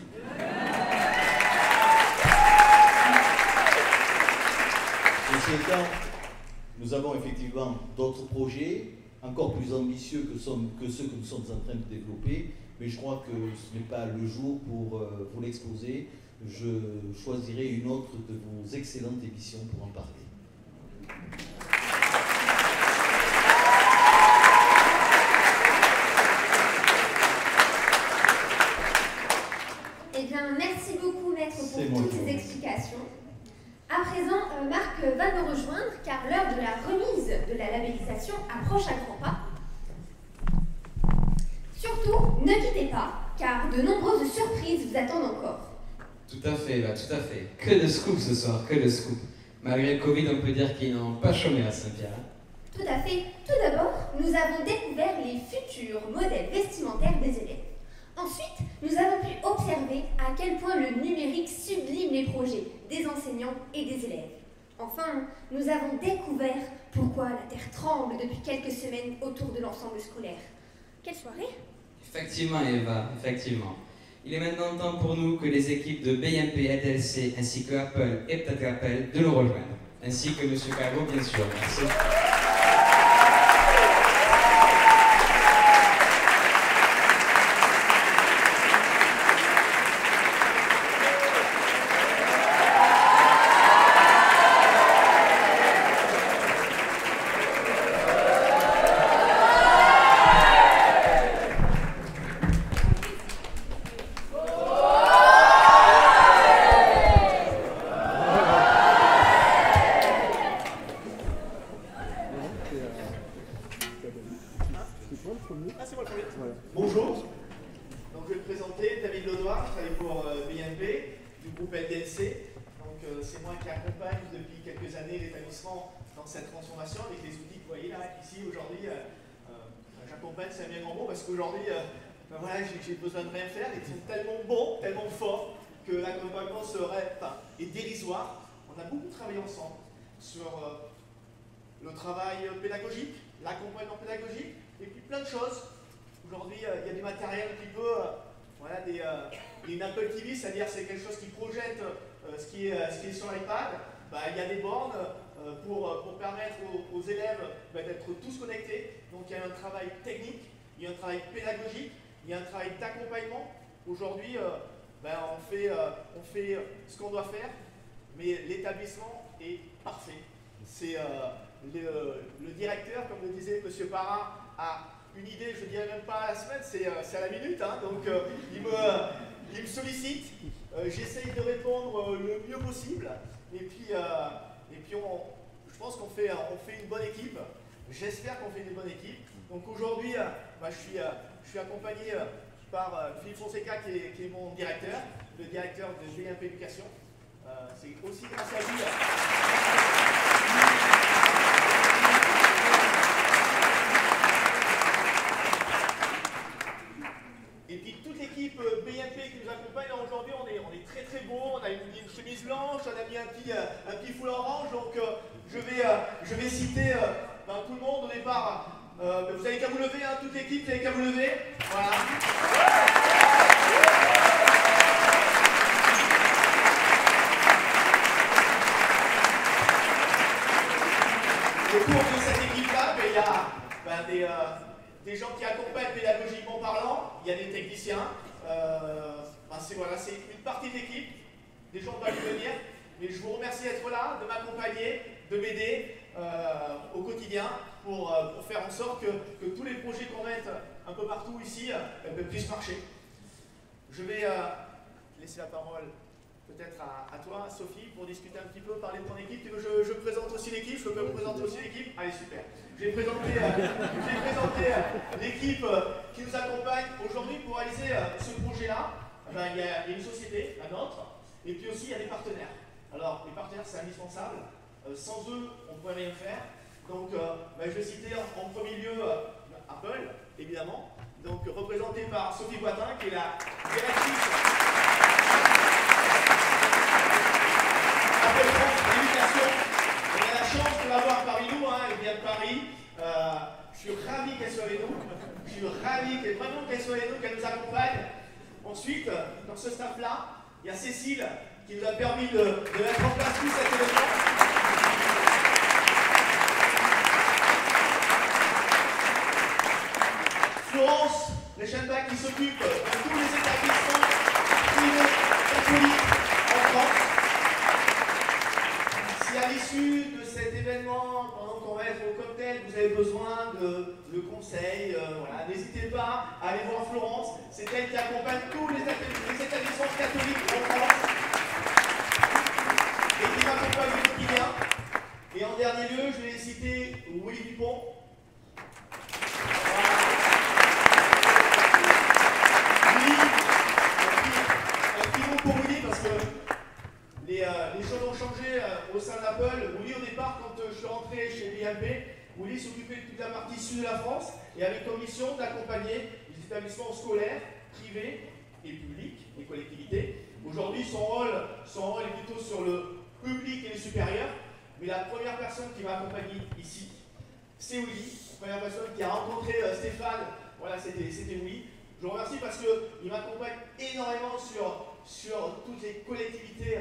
Ceci étant, nous avons effectivement d'autres projets, encore plus ambitieux que ceux que nous sommes en train de développer, mais je crois que ce n'est pas le jour pour vous l'exposer. Je choisirai une autre de vos excellentes émissions pour en parler. Eh bien, merci beaucoup, maître, pour toutes ces explications. À présent, Marc va me rejoindre, car l'heure de la remise de la labellisation approche à grands pas. Surtout, ne quittez pas, car de nombreuses surprises vous attendent encore. Tout à fait, tout à fait. Que de scoop ce soir, que de scoop. Malgré le Covid, on peut dire qu'ils n'ont pas chômé à Saint-Pierre. Tout à fait. Tout d'abord, nous avons découvert les futurs modèles vestimentaires des élèves. Ensuite, nous avons pu observer à quel point le numérique sublime les projets des enseignants et des élèves. Enfin, nous avons découvert pourquoi la Terre tremble depuis quelques semaines autour de l'ensemble scolaire. Quelle soirée! Effectivement, Eva, effectivement. Il est maintenant temps pour nous que les équipes de BMP, EDLC ainsi que Apple et peut-être Apple de nous rejoindre. Ainsi que M. Calvo, bien sûr. Merci. Bonjour, donc je vais me présenter, David Laudoir, je travaille pour BNP, du groupe LDLC. Donc c'est moi qui accompagne depuis quelques années l'établissement dans cette transformation avec les outils que vous voyez là, ici aujourd'hui. J'accompagne, c'est un bien grand mot parce qu'aujourd'hui, voilà, j'ai besoin de rien faire, ils sont tellement bons, tellement forts que l'accompagnement est dérisoire. On a beaucoup travaillé ensemble sur le travail pédagogique, l'accompagnement pédagogique, et puis plein de choses. Aujourd'hui, il y a du matériel qui peut, voilà, une Apple TV, c'est-à-dire c'est quelque chose qui projette ce qui est sur l'iPad. Il y a des bornes pour permettre aux élèves d'être tous connectés. Donc il y a un travail technique, il y a un travail pédagogique, il y a un travail d'accompagnement. Aujourd'hui, on fait ce qu'on doit faire, mais l'établissement est parfait. C'est le directeur, comme le disait M. Parra, a une idée, je ne dirais même pas à la semaine, c'est à la minute, hein, donc il me sollicite, j'essaye de répondre le mieux possible, et puis je pense qu'on fait une bonne équipe, j'espère qu'on fait une bonne équipe. Donc aujourd'hui, je suis accompagné par Philippe Fonseca qui est mon directeur, le directeur de BNP Éducation. C'est aussi grâce à lui. un petit foulard orange, donc je vais citer tout le monde au départ. Vous n'avez qu'à vous lever, hein, toute l'équipe, vous n'avez qu'à vous lever. Voilà. Autour de cette équipe-là, il y a des gens qui accompagnent pédagogiquement parlant, il y a des techniciens. C'est une partie de l'équipe, des gens peuvent venir, mais je vous remercie d'être là, de m'accompagner, de m'aider au quotidien pour faire en sorte que tous les projets qu'on mette un peu partout ici puissent marcher. Je vais laisser la parole peut-être à toi, Sophie, pour discuter un petit peu, parler de ton équipe. Je présente aussi l'équipe, je peux me présenter aussi l'équipe. Allez, super. Je vais présenter l'équipe qui nous accompagne aujourd'hui pour réaliser ce projet-là. Il y a une société, la nôtre, et puis aussi il y a des partenaires. Alors, les partenaires, c'est indispensable. Sans eux, on ne pourrait rien faire. Donc, je vais citer en premier lieu Apple, évidemment. Donc, représenté par Sophie Boitin, qui est la directrice Apple France Éducation. On a la chance de l'avoir parmi nous, hein, elle vient de Paris. Je suis ravi qu'elle soit avec nous. Je suis ravi vraiment qu'elle soit avec nous, qu'elle nous accompagne. Ensuite, dans ce staff-là, il y a Cécile qui nous a permis de mettre en place tout cet événement. Florence Reichenbach qui s'occupe de tous les établissements privés catholiques en France. Si à l'issue de cet événement, pendant qu'on va être au cocktail, vous avez besoin de conseils, n'hésitez pas à aller voir Florence. C'est elle qui accompagne tous les établissements catholiques en France et qui m'accompagne au quotidien. Et en dernier lieu, je vais citer Willy Dupont. Pour Willy, parce que les choses ont changé au sein d'Apple. Willy, au départ, quand je suis rentré chez BNP, Willy s'occupait de toute la partie sud de la France et avait comme mission d'accompagner les établissements scolaires, privés et publics, les collectivités. Aujourd'hui, son rôle est plutôt sur le public et les supérieurs. Mais la première personne qui m'a accompagné ici, c'est Willy. La première personne qui a rencontré Stéphane, voilà, c'était Willy. Je vous remercie parce qu'il m'accompagne énormément sur toutes les collectivités,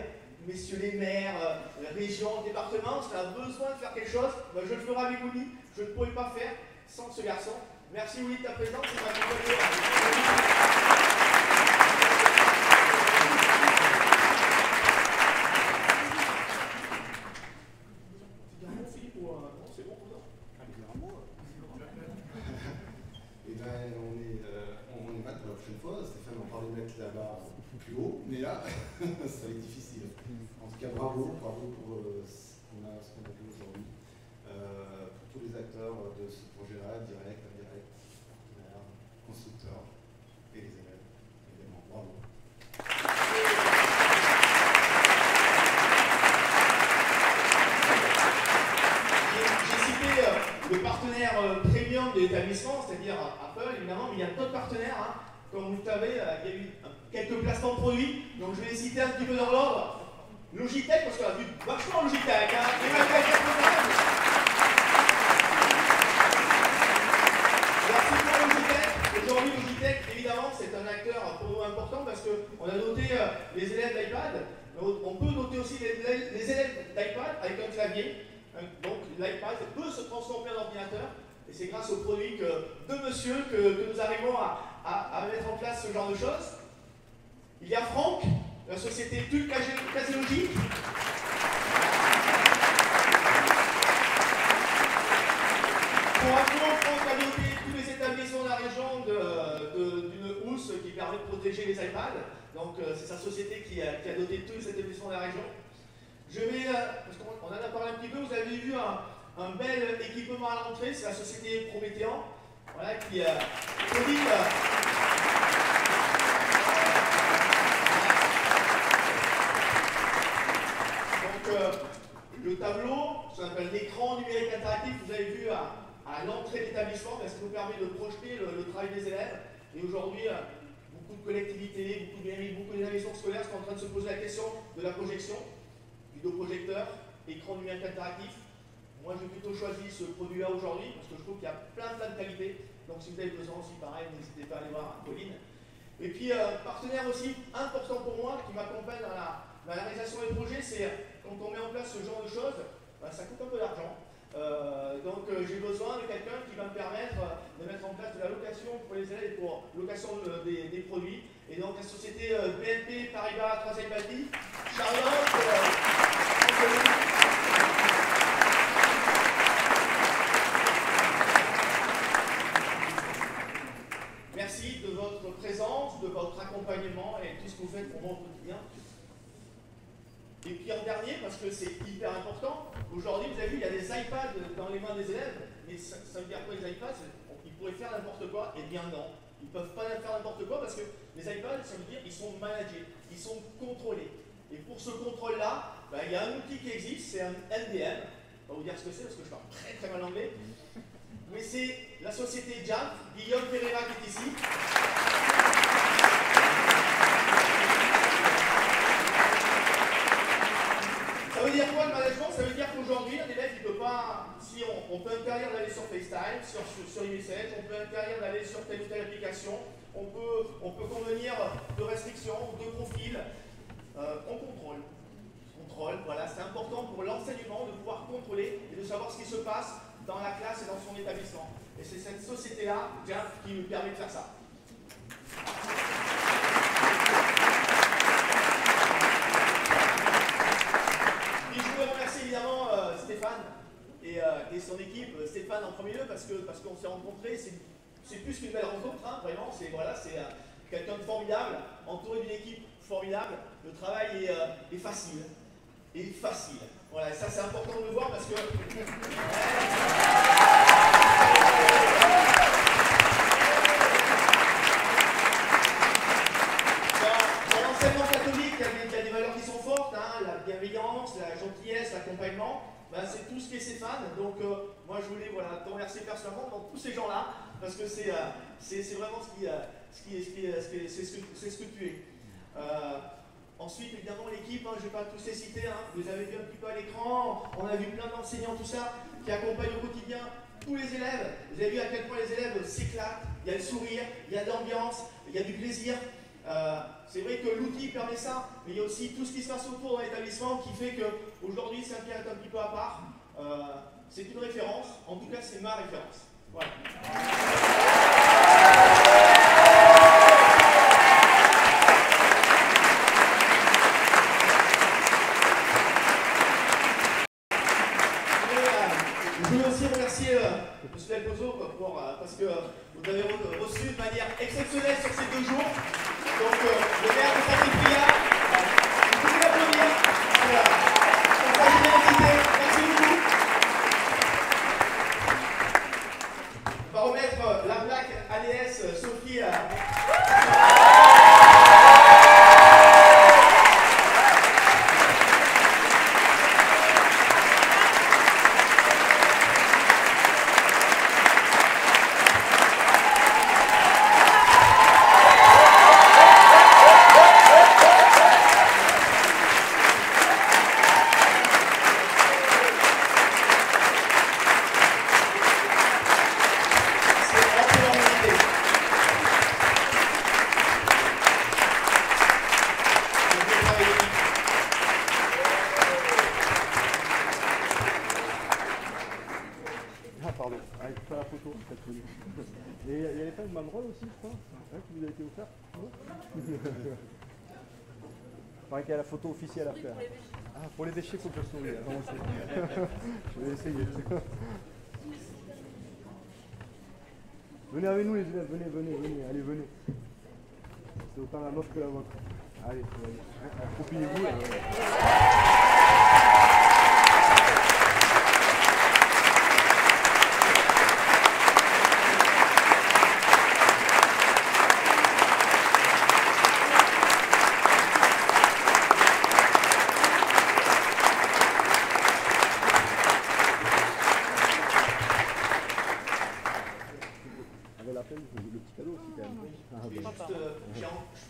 messieurs les maires, régions, départements. Si on a besoin de faire quelque chose, je le ferai avec Willy. Je ne pourrais pas faire sans ce garçon. Merci Willy de ta présence et de m'accompagner. On est mal pour la prochaine fois. Stéphane en parlait de mettre la barre plus haut, mais là, ça va être difficile. En tout cas, bravo pour ce qu'on a vu aujourd'hui. Pour tous les acteurs de ce projet-là, direct, indirect, partenaires, constructeurs et les élèves, évidemment. Bravo. J'ai cité le partenaire premium de l'établissement, c'est-à-dire Apple, évidemment, mais il y a d'autres partenaires. Hein. Comme vous le savez, il y a eu quelques placements de produits, donc je vais les citer un petit peu dans l'ordre. Logitech, parce qu'on a vu vachement Logitech. Hein. Merci pour Logitech. Aujourd'hui, Logitech, évidemment, c'est un acteur pour nous important parce qu'on a noté les élèves d'iPad. On peut noter aussi les élèves d'iPad avec un clavier. Donc l'iPad peut se transformer en ordinateur et c'est grâce aux produits de monsieur que nous arrivons à mettre en place ce genre de choses. Il y a Franck, la société Tulle Casiologie. Pour info, Franck a doté tous les établissements de la région d'une housse qui permet de protéger les iPads. Donc c'est sa société qui a doté tous les établissements de la région. Je vais, parce qu'on en a parlé un petit peu, vous avez vu un bel équipement à l'entrée, c'est la société Prométhéan, voilà, qui produit le tableau, ce qu'on appelle l'écran numérique interactif, vous avez vu à l'entrée de l'établissement, ça nous permet de projeter le travail des élèves. Et aujourd'hui, beaucoup de collectivités, beaucoup de mairies, beaucoup d'établissements scolaires sont en train de se poser la question de la projection. vidéoprojecteur, écran numérique interactif. Moi, j'ai plutôt choisi ce produit-là aujourd'hui parce que je trouve qu'il y a plein de qualités. Donc, si vous avez besoin aussi, pareil, n'hésitez pas à aller voir Pauline. Et puis, partenaire aussi important pour moi qui m'accompagne dans la réalisation des projets, c'est quand on met en place ce genre de choses, bah, ça coûte un peu d'argent. Donc j'ai besoin de quelqu'un qui va me permettre de mettre en place de la location pour les élèves et pour location des produits. Et donc la société BNP Paribas Troisième Bâti, Charlotte. Merci de votre présence, de votre accompagnement et tout ce que vous faites pour moi au quotidien. Et puis en dernier, parce que c'est hyper important, aujourd'hui vous avez vu, il y a des iPads dans les mains des élèves, mais ça veut dire quoi les iPads? Ils pourraient faire n'importe quoi, et bien non. Ils ne peuvent pas faire n'importe quoi parce que les iPads, ça veut dire qu'ils sont managés, ils sont contrôlés. Et pour ce contrôle-là, bah, il y a un outil qui existe, c'est un NDM. Je vais vous dire ce que c'est parce que je parle très mal anglais. Mais c'est la société Jamf, Guillaume Pereira qui est ici. Ça veut dire quoi le management? Ça veut dire qu'aujourd'hui, un élève, il peut pas, si on peut interdire d'aller sur FaceTime, sur e-message, on peut interdire d'aller sur telle ou telle application, on peut convenir de restrictions, de profils, on contrôle. Voilà, c'est important pour l'enseignement de pouvoir contrôler et de savoir ce qui se passe dans la classe et dans son établissement. Et c'est cette société-là, Jamf, qui nous permet de faire ça. Et je voudrais remercier évidemment Stéphane et son équipe. Stéphane en premier lieu parce qu'on s'est rencontrés, c'est plus qu'une belle rencontre, hein, vraiment, c'est quelqu'un de formidable, entouré d'une équipe formidable. Le travail est facile. Voilà, ça c'est important de le voir parce que... Dans l'enseignement catholique, il y a des valeurs qui sont fortes, hein, la bienveillance, la gentillesse, l'accompagnement. Ben, c'est tout ce qui est Stéphane. Donc moi je voulais te remercier personnellement dans tous ces gens-là parce que c'est vraiment ce que tu es. Ensuite, évidemment, l'équipe, hein, je ne vais pas tous les citer, hein, vous avez vu un petit peu à l'écran, on a vu plein d'enseignants, tout ça, qui accompagnent au quotidien tous les élèves. Vous avez vu à quel point les élèves s'éclatent, il y a le sourire, il y a de l'ambiance, il y a du plaisir. C'est vrai que l'outil permet ça, mais il y a aussi tout ce qui se passe autour dans l'établissement qui fait qu'aujourd'hui, Saint-Pierre est un petit peu à part. C'est une référence, en tout cas, c'est ma référence. Voilà. Je voulais aussi remercier M. Delbozo parce que vous avez reçu de manière exceptionnelle sur ces 2 jours. Donc le maire de Saint-Cyprien, vous pouvez l'applaudir. Pour sa générosité. Merci beaucoup. On va remettre la plaque ADS Sophie à... Et il n'y avait pas une banderole aussi, je crois, qui vous a été offerte? Il paraît qu'il y a la photo officielle à faire. Ah, pour les déchets, il faut que je souris. Je vais essayer. Venez avec nous les élèves, venez, allez, venez. C'est autant la nôtre que la vôtre. Allez, accroupillez-vous.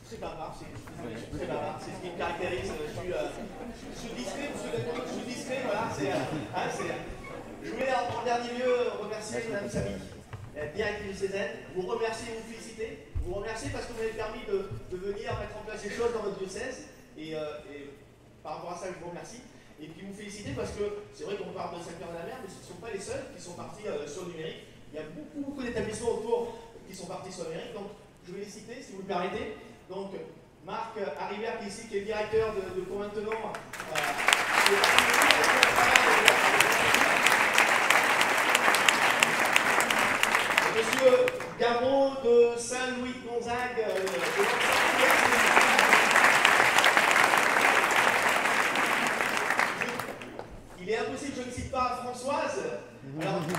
très bavard, c'est très bavard, c'est ce qui me caractérise. Je suis discret, voilà. Je voulais en dernier lieu remercier Mme Samy, directrice du CESEN, vous remercier et vous féliciter. Vous remercier parce que vous m'avez permis de venir mettre en place des choses dans votre diocèse. Et par rapport à ça, je vous remercie. Et puis vous féliciter parce que c'est vrai qu'on parle de Saint-Pierre-de-la-Mer, mais ce ne sont pas les seuls qui sont partis sur le numérique. Il y a beaucoup d'établissements autour qui sont partis sur le numérique. Donc je vais les citer si vous le permettez. Donc Marc Haribert qui est ici, qui est le directeur de Courmaintenant. Monsieur Garot de Saint-Louis-Gonzague. Il est impossible que je ne cite pas Françoise. Alors, qui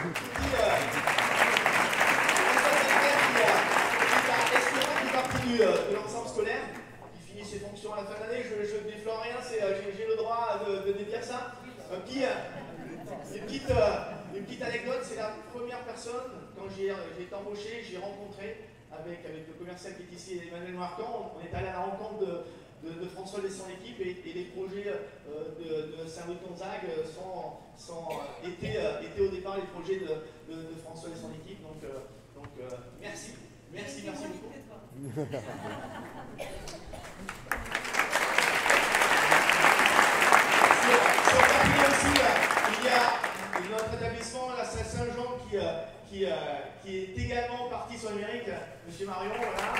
est partie de l'ensemble scolaire, qui finit ses fonctions à la fin de l'année. Je ne déflore rien, j'ai le droit de dire ça. Une petite anecdote, c'est la première personne, quand j'ai été embauché, j'ai rencontré avec le commercial qui est ici, Emmanuel Marquand. On est allé à la rencontre de François et son équipe, et les projets de Saint-Louis-Gonzague étaient au départ les projets de François et son équipe. Donc merci beaucoup. Il y a notre établissement, la Saint-Jean, qui est également parti sur le numérique. Monsieur Marion, voilà.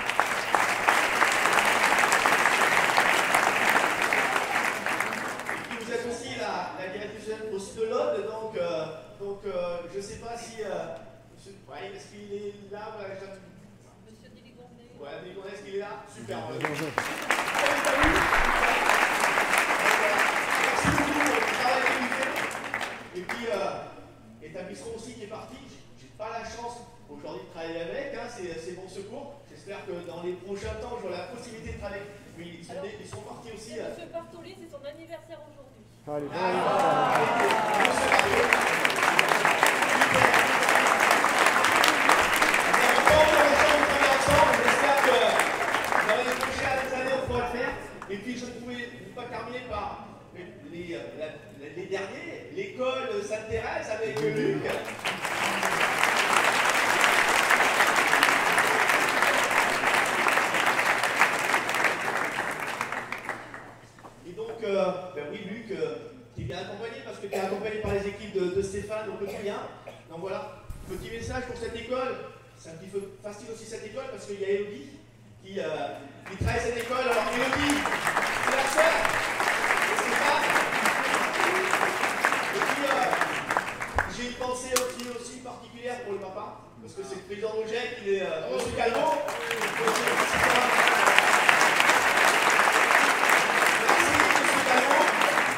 Vous êtes aussi la directrice aussi de l'ODE, donc je ne sais pas si... ouais, est-ce qu'il est là? Voilà, Monsieur Déligondé. Ouais, Déligondé, est-ce qu'il est là? Super. Merci beaucoup pour le travail que vous faites. Et puis, établissement aussi qui est parti. J'ai pas la chance aujourd'hui de travailler avec, hein, c'est Bon Secours. J'espère que dans les prochains temps, j'aurai la possibilité de travailler. Oui, ils sont partis aussi. Monsieur Bartoli, c'est son anniversaire aujourd'hui. Allez, J'espère que dans les prochaines années, on pourra le faire. Et puis, je ne pouvais pas terminer par les derniers, l'école Sainte-Thérèse avec Luc. Et donc, oui, Luc, tu es bien accompagné parce que tu es accompagné par les équipes de Stéphane au quotidien. Donc voilà, petit message pour cette école. C'est un petit peu facile aussi cette école parce qu'il y a Elodie qui travaille cette école. Alors Elodie, c'est la sœur de Stéphane. Et puis j'ai une pensée aussi particulière pour le papa, parce que c'est le président d'OGEC, il est Monsieur Calvo. Merci Monsieur Calvo.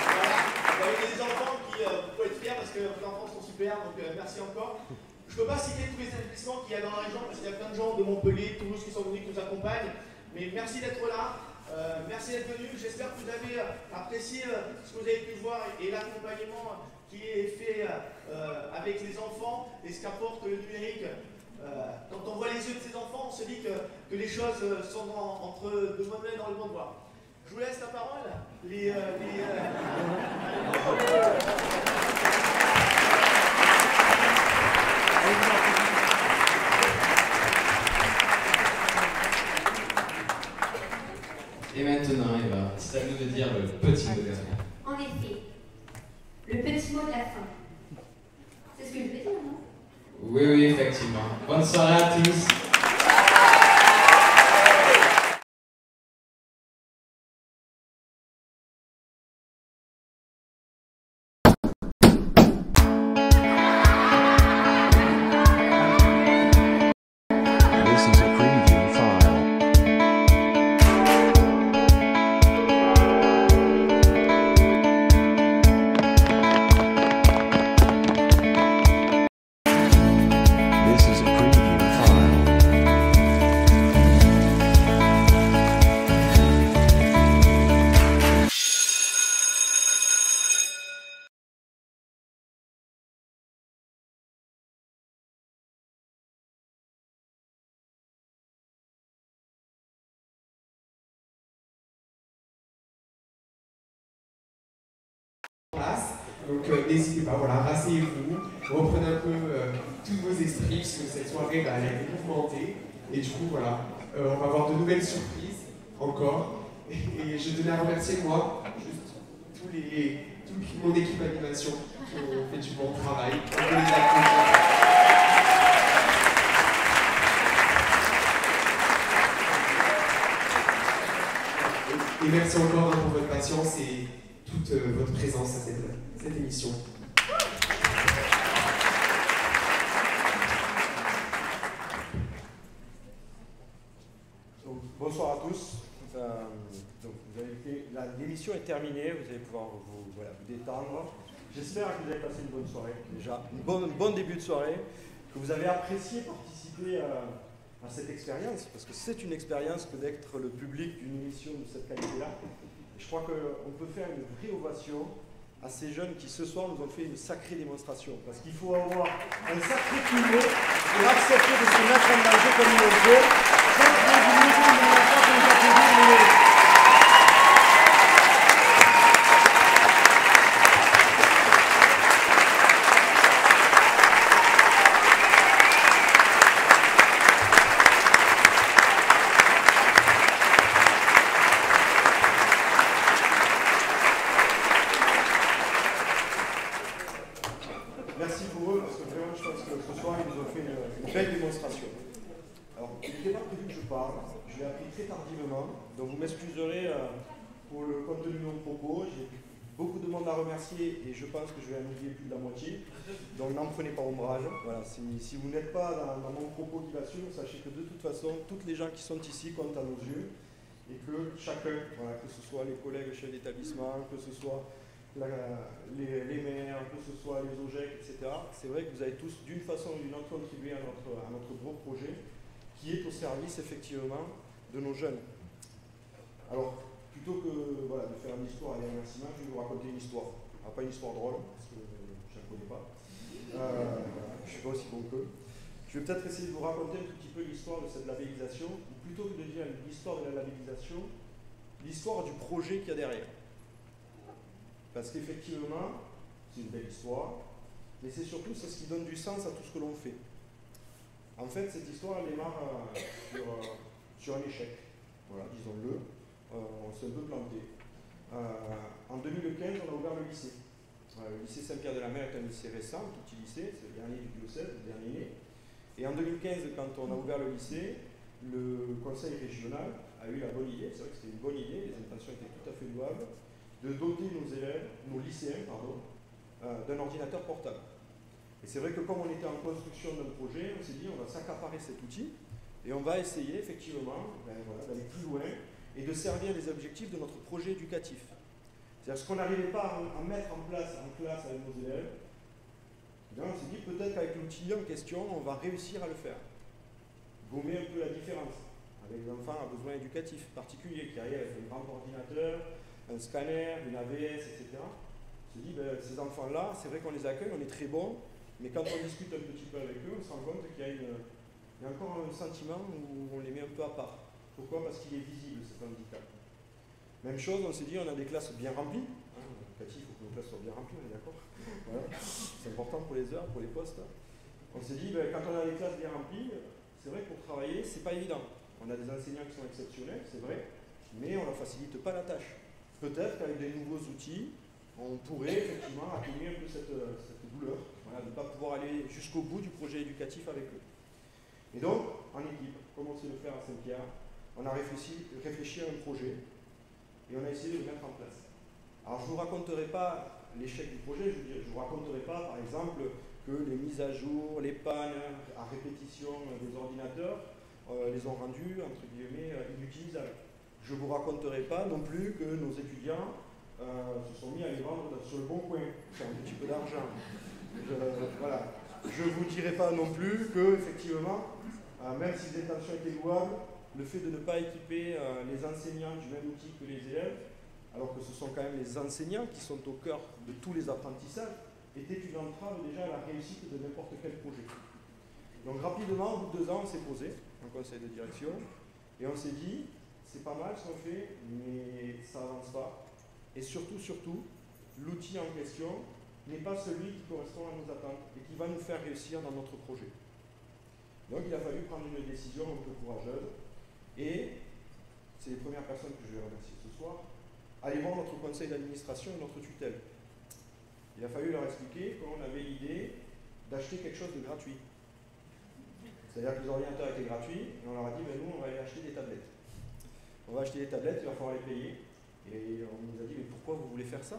Voilà, vous avez des enfants qui vous pouvez être fiers parce que vos enfants sont super, donc merci encore. Je ne peux pas citer tous les établissements qu'il y a dans la région parce qu'il y a plein de gens de Montpellier, Toulouse qui sont venus, qui nous accompagnent. Mais merci d'être là, merci d'être venu. J'espère que vous avez apprécié ce que vous avez pu voir et l'accompagnement qui est fait avec les enfants et ce qu'apporte le numérique. Quand on voit les yeux de ces enfants, on se dit que les choses sont entre deux mains dans le bon voie. Je vous laisse la parole. Et maintenant, Eva, c'est à nous de dire le petit mot de la fin. En effet, le petit mot de la fin. C'est ce que je vais dire, non? Oui, effectivement. Bonne soirée à tous. This is a preview file. place. Donc n'hésitez pas, voilà, rasseyez-vous, reprenez un peu tous vos esprits, puisque cette soirée, bah, elle a été mouvementée. Et du coup, voilà, on va avoir de nouvelles surprises, encore. Et je tenais à remercier, moi, juste toute mon équipe d'animation qui ont fait du bon travail. On peut les applaudir. Et merci encore pour votre patience et toute votre présence à cette émission. Donc, bonsoir à tous. L'émission est terminée, vous allez pouvoir vous détendre. J'espère que vous avez passé une bonne soirée déjà, un bon début de soirée, que vous avez apprécié participer à cette expérience, parce que c'est une expérience que d'être le public d'une émission de cette qualité-là. Je crois qu'on peut faire une vraie ovation à ces jeunes qui ce soir nous ont fait une sacrée démonstration, parce qu'il faut avoir un sacré culot pour accepter de se mettre en danger comme il le faut, sans que vous ne nous applaudissez. Donc vous m'excuserez pour le contenu de mon propos. J'ai beaucoup de monde à remercier et je pense que je vais en oublier plus de la moitié. Donc n'en prenez pas ombrage. Voilà, si vous n'êtes pas dans mon propos qui va suivre, sachez que de toute façon, toutes les gens qui sont ici comptent à nos yeux et que chacun, voilà, que ce soit les collègues chefs d'établissement, que ce soit les maires, que ce soit les OGEC, etc. C'est vrai que vous avez tous d'une façon ou d'une autre contribué à notre gros projet qui est au service effectivement de nos jeunes. Alors, plutôt que de faire une histoire à des remerciements, je vais vous raconter une histoire. Alors, pas une histoire drôle, parce que je ne la connais pas. Je ne suis pas aussi bon qu'eux. Je vais peut-être essayer de vous raconter un tout petit peu l'histoire de cette labellisation, ou plutôt que de dire l'histoire de la labellisation, l'histoire du projet qu'il y a derrière. Parce qu'effectivement, c'est une belle histoire, mais c'est surtout ce qui donne du sens à tout ce que l'on fait. En fait, cette histoire elle démarre sur un échec. Voilà, disons-le. On s'est un peu planté. En 2015, on a ouvert le lycée. Le lycée Saint-Pierre-de-la-Mer est un lycée récent, un tout petit lycée, c'est le dernier du diocèse, le dernier né. Et en 2015, quand on a ouvert le lycée, le conseil régional a eu la bonne idée, c'est vrai que c'était une bonne idée, les intentions étaient tout à fait louables, de doter nos lycéens, d'un ordinateur portable. Et c'est vrai que comme on était en construction d'un projet, on s'est dit on va s'accaparer cet outil et on va essayer effectivement d'aller plus loin et de servir les objectifs de notre projet éducatif. C'est-à-dire ce qu'on n'arrivait pas à mettre en place en classe avec nos élèves, on s'est dit peut-être qu'avec l'outil en question, on va réussir à le faire. Gommer un peu la différence avec les enfants à besoins éducatifs particuliers qui arrivent avec un grand ordinateur, un scanner, une AVS, etc. On s'est dit, ces enfants-là, c'est vrai qu'on les accueille, on est très bons, mais quand on discute un petit peu avec eux, on se rend compte qu'il y a encore un sentiment où on les met un peu à part. Pourquoi? Parce qu'il est visible, cet handicap. Même chose, on s'est dit, on a des classes bien remplies. Cathy, il faut que nos classes soient bien remplies, on est d'accord? Voilà. C'est important pour les heures, pour les postes. On s'est dit, quand on a des classes bien remplies, c'est vrai que pour travailler, c'est pas évident. On a des enseignants qui sont exceptionnels, c'est vrai, mais on ne leur facilite pas la tâche. Peut-être qu'avec des nouveaux outils, on pourrait effectivement atténuer un peu cette douleur, de ne pas pouvoir aller jusqu'au bout du projet éducatif avec eux. Et donc, en équipe, comme on sait le faire à Saint-Pierre, on a réfléchi à un projet et on a essayé de le mettre en place. Alors je ne vous raconterai pas l'échec du projet, je ne vous raconterai pas par exemple que les mises à jour, les pannes à répétition des ordinateurs les ont rendus entre guillemets inutilisables. Je ne vous raconterai pas non plus que nos étudiants se sont mis à les vendre sur le bon coin, faire un petit peu d'argent. Voilà. Je ne vous dirai pas non plus que, effectivement, même si les intentions étaient louables, le fait de ne pas équiper les enseignants du même outil que les élèves, alors que ce sont quand même les enseignants qui sont au cœur de tous les apprentissages, était une entrave déjà à la réussite de n'importe quel projet. Donc rapidement, au bout de 2 ans, on s'est posé en conseil de direction et on s'est dit, c'est pas mal ce qu'on fait, mais ça avance pas. Et surtout, l'outil en question n'est pas celui qui correspond à nos attentes et qui va nous faire réussir dans notre projet. Donc il a fallu prendre une décision un peu courageuse et c'est les premières personnes que je vais remercier ce soir, aller voir notre conseil d'administration et notre tutelle. Il a fallu leur expliquer qu'on avait l'idée d'acheter quelque chose de gratuit. C'est-à-dire que les ordinateurs étaient gratuits et on leur a dit, ben nous on va aller acheter des tablettes. On va acheter des tablettes, il va falloir les payer. Et on nous a dit, mais pourquoi vous voulez faire ça?